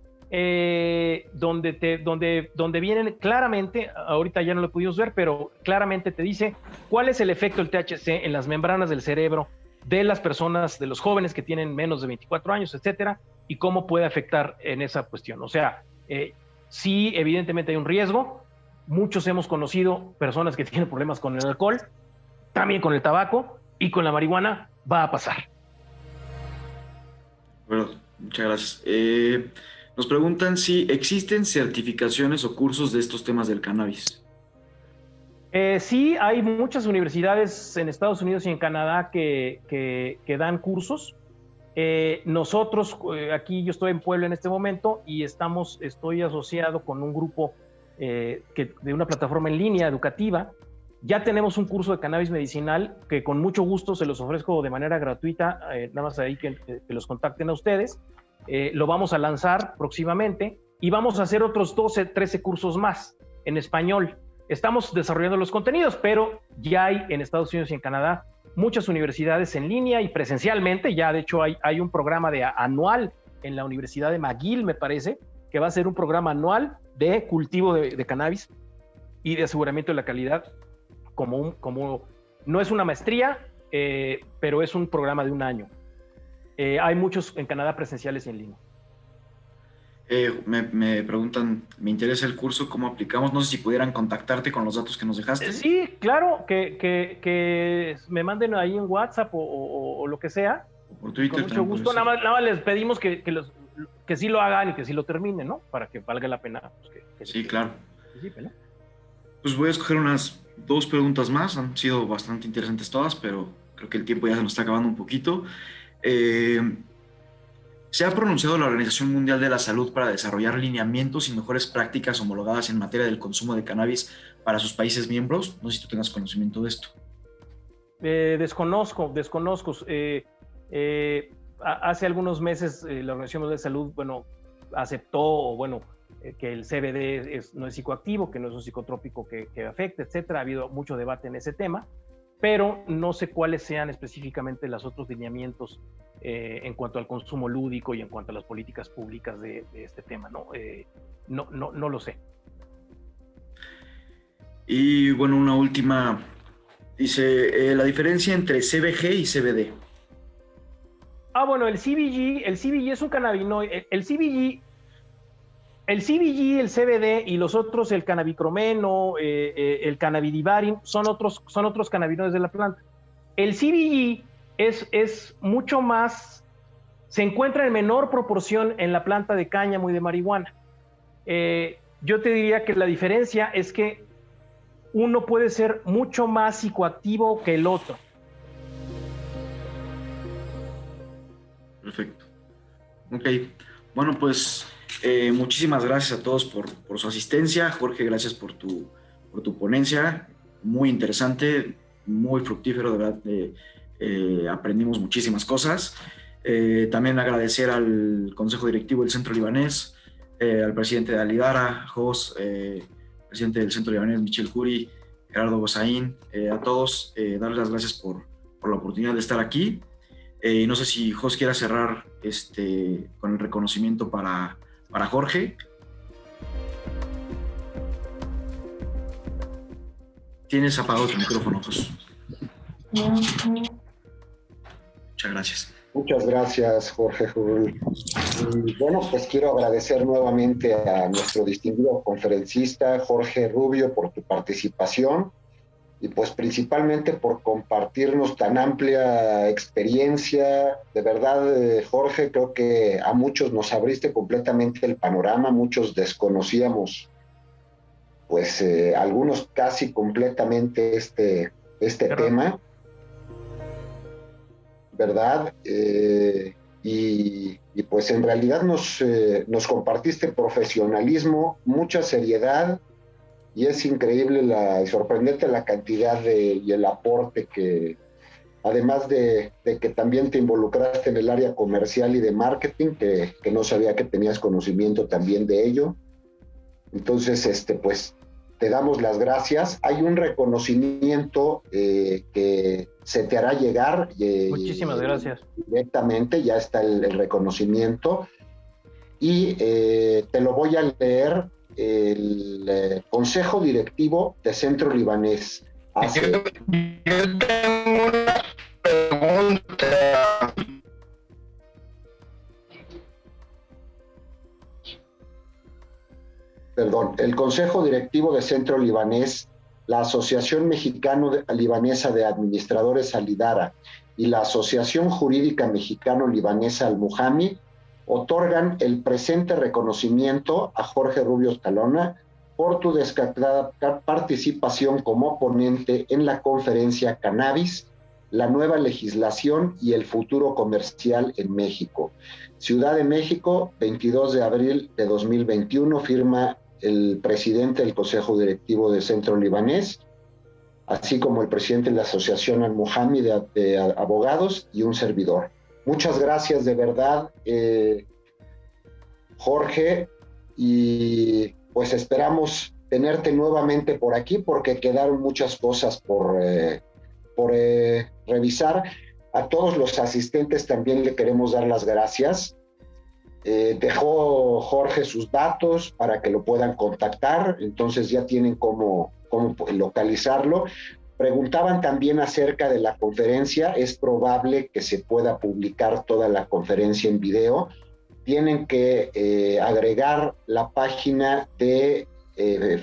donde vienen claramente, ahorita ya no lo pudimos ver, pero claramente te dice cuál es el efecto del THC en las membranas del cerebro de las personas, de los jóvenes que tienen menos de 24 años, etcétera, y cómo puede afectar en esa cuestión. O sea, sí, evidentemente hay un riesgo. Muchos hemos conocido personas que tienen problemas con el alcohol, también con el tabaco y con la marihuana va a pasar. Bueno, muchas gracias. Nos preguntan si existen certificaciones o cursos de estos temas del cannabis. Sí, hay muchas universidades en Estados Unidos y en Canadá que dan cursos. Nosotros, aquí yo estoy en Puebla en este momento y estoy asociado con un grupo de una plataforma en línea educativa. Ya tenemos un curso de cannabis medicinal que con mucho gusto se los ofrezco de manera gratuita, nada más ahí que los contacten a ustedes. Lo vamos a lanzar próximamente y vamos a hacer otros 12, 13 cursos más en español. Estamos desarrollando los contenidos, pero ya hay en Estados Unidos y en Canadá muchas universidades en línea y presencialmente. Ya de hecho hay un programa anual en la Universidad de McGill, me parece, que va a ser un programa anual de cultivo de cannabis y de aseguramiento de la calidad, como no es una maestría, pero es un programa de un año. Hay muchos en Canadá presenciales y en línea. Me preguntan, me interesa el curso, ¿cómo aplicamos? No sé si pudieran contactarte con los datos que nos dejaste. Sí, claro, que me manden ahí en WhatsApp o lo que sea. Por Twitter. Con mucho gusto, nada más les pedimos que sí lo hagan y que sí lo terminen, ¿no? Para que valga la pena. Pues, sí, claro. ¿no? Pues voy a escoger unas 2 preguntas más, han sido bastante interesantes todas, pero creo que el tiempo ya se nos está acabando un poquito. Se ha pronunciado la Organización Mundial de la Salud para desarrollar lineamientos y mejores prácticas homologadas en materia del consumo de cannabis para sus países miembros. No sé si tú tengas conocimiento de esto. Desconozco. Hace algunos meses la Organización Mundial de Salud, aceptó, que el CBD no es psicoactivo, que no es un psicotrópico que afecta, etcétera. Ha habido mucho debate en ese tema, pero no sé cuáles sean específicamente los otros lineamientos en cuanto al consumo lúdico y en cuanto a las políticas públicas de este tema. No lo sé. Y bueno, una última. Dice, la diferencia entre CBG y CBD. El CBG es un cannabinoide. El CBG, el CBD y los otros, el cannabicromeno, el cannabidivarin, son otros cannabinoides de la planta. El CBG es mucho más, se encuentra en menor proporción en la planta de cáñamo y de marihuana. Yo te diría que la diferencia es que uno puede ser mucho más psicoactivo que el otro. Perfecto. Ok. Bueno, pues muchísimas gracias a todos por su asistencia. Jorge, gracias por tu ponencia. Muy interesante, muy fructífero, de verdad. Aprendimos muchísimas cosas. También agradecer al Consejo Directivo del Centro Libanés, al presidente de Alidara, Jos, presidente del Centro Libanés, Michel Curi, Gerardo Gosaín, a todos, darles las gracias por la oportunidad de estar aquí. No sé si Jos quiera cerrar con el reconocimiento para Jorge. Tienes apagado tu micrófono, Jos. Muchas gracias. Muchas gracias, Jorge Jurul. Y bueno, pues quiero agradecer nuevamente a nuestro distinguido conferencista, Jorge Rubio, por tu participación y pues principalmente por compartirnos tan amplia experiencia. De verdad, Jorge, creo que a muchos nos abriste completamente el panorama, muchos desconocíamos, pues algunos casi completamente este tema, ¿verdad? Y pues en realidad nos compartiste profesionalismo, mucha seriedad, y es increíble y sorprendente la cantidad y el aporte que, además de que también te involucraste en el área comercial y de marketing, que no sabía que tenías conocimiento también de ello. Entonces, pues te damos las gracias. Hay un reconocimiento que se te hará llegar. Muchísimas gracias. Directamente, ya está el reconocimiento. Y te lo voy a leer. El Consejo Directivo de Centro Libanés hace... Yo tengo una pregunta. Perdón, el Consejo Directivo de Centro Libanés, la Asociación Mexicano-Libanesa de Administradores Alidara y la Asociación Jurídica Mexicano-Libanesa Al-Muhami otorgan el presente reconocimiento a Jorge Rubio Escalona por tu destacada participación como ponente en la conferencia Cannabis, la nueva legislación y el futuro comercial en México. Ciudad de México, 22 de abril de 2021, firma el presidente del Consejo Directivo de Centro Libanés, así como el presidente de la Asociación Al-Muhami de Abogados y un servidor. Muchas gracias de verdad, Jorge, y pues esperamos tenerte nuevamente por aquí porque quedaron muchas cosas por revisar. A todos los asistentes también le queremos dar las gracias. Dejó Jorge sus datos para que lo puedan contactar, entonces ya tienen cómo localizarlo. Preguntaban también acerca de la conferencia. Es probable que se pueda publicar toda la conferencia en video. Tienen que agregar la página de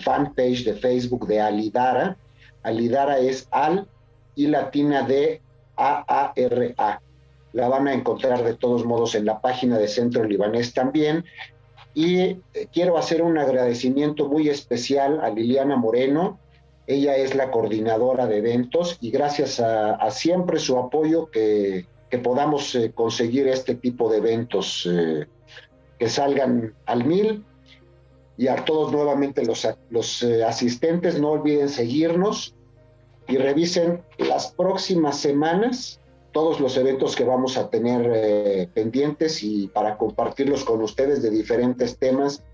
fanpage de Facebook de Alidara. Alidara es Al y latina de A-A-R-A. La van a encontrar de todos modos en la página de Centro Libanés también. Y quiero hacer un agradecimiento muy especial a Liliana Moreno. Ella es la coordinadora de eventos y gracias a siempre su apoyo que que podamos conseguir este tipo de eventos que salgan al 1000. Y a todos nuevamente los asistentes, no olviden seguirnos y revisen las próximas semanas todos los eventos que vamos a tener pendientes y para compartirlos con ustedes de diferentes temas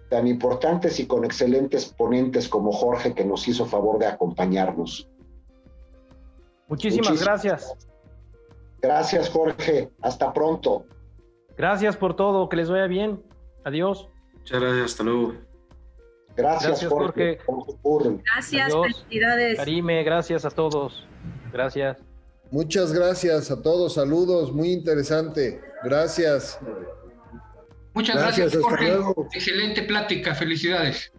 tan importantes y con excelentes ponentes como Jorge, que nos hizo favor de acompañarnos. Muchísimas gracias. Gracias, Jorge. Hasta pronto. Gracias por todo. Que les vaya bien. Adiós. Muchas gracias. Hasta luego. Gracias, Jorge. Gracias. Adiós. Felicidades. Karime, gracias a todos. Gracias. Muchas gracias a todos. Saludos. Muy interesante. Gracias. Muchas gracias, hasta Jorge. luego. Excelente plática. Felicidades.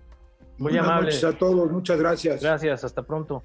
Muy Buenas amable. noches a todos. Muchas gracias. Gracias. Hasta pronto.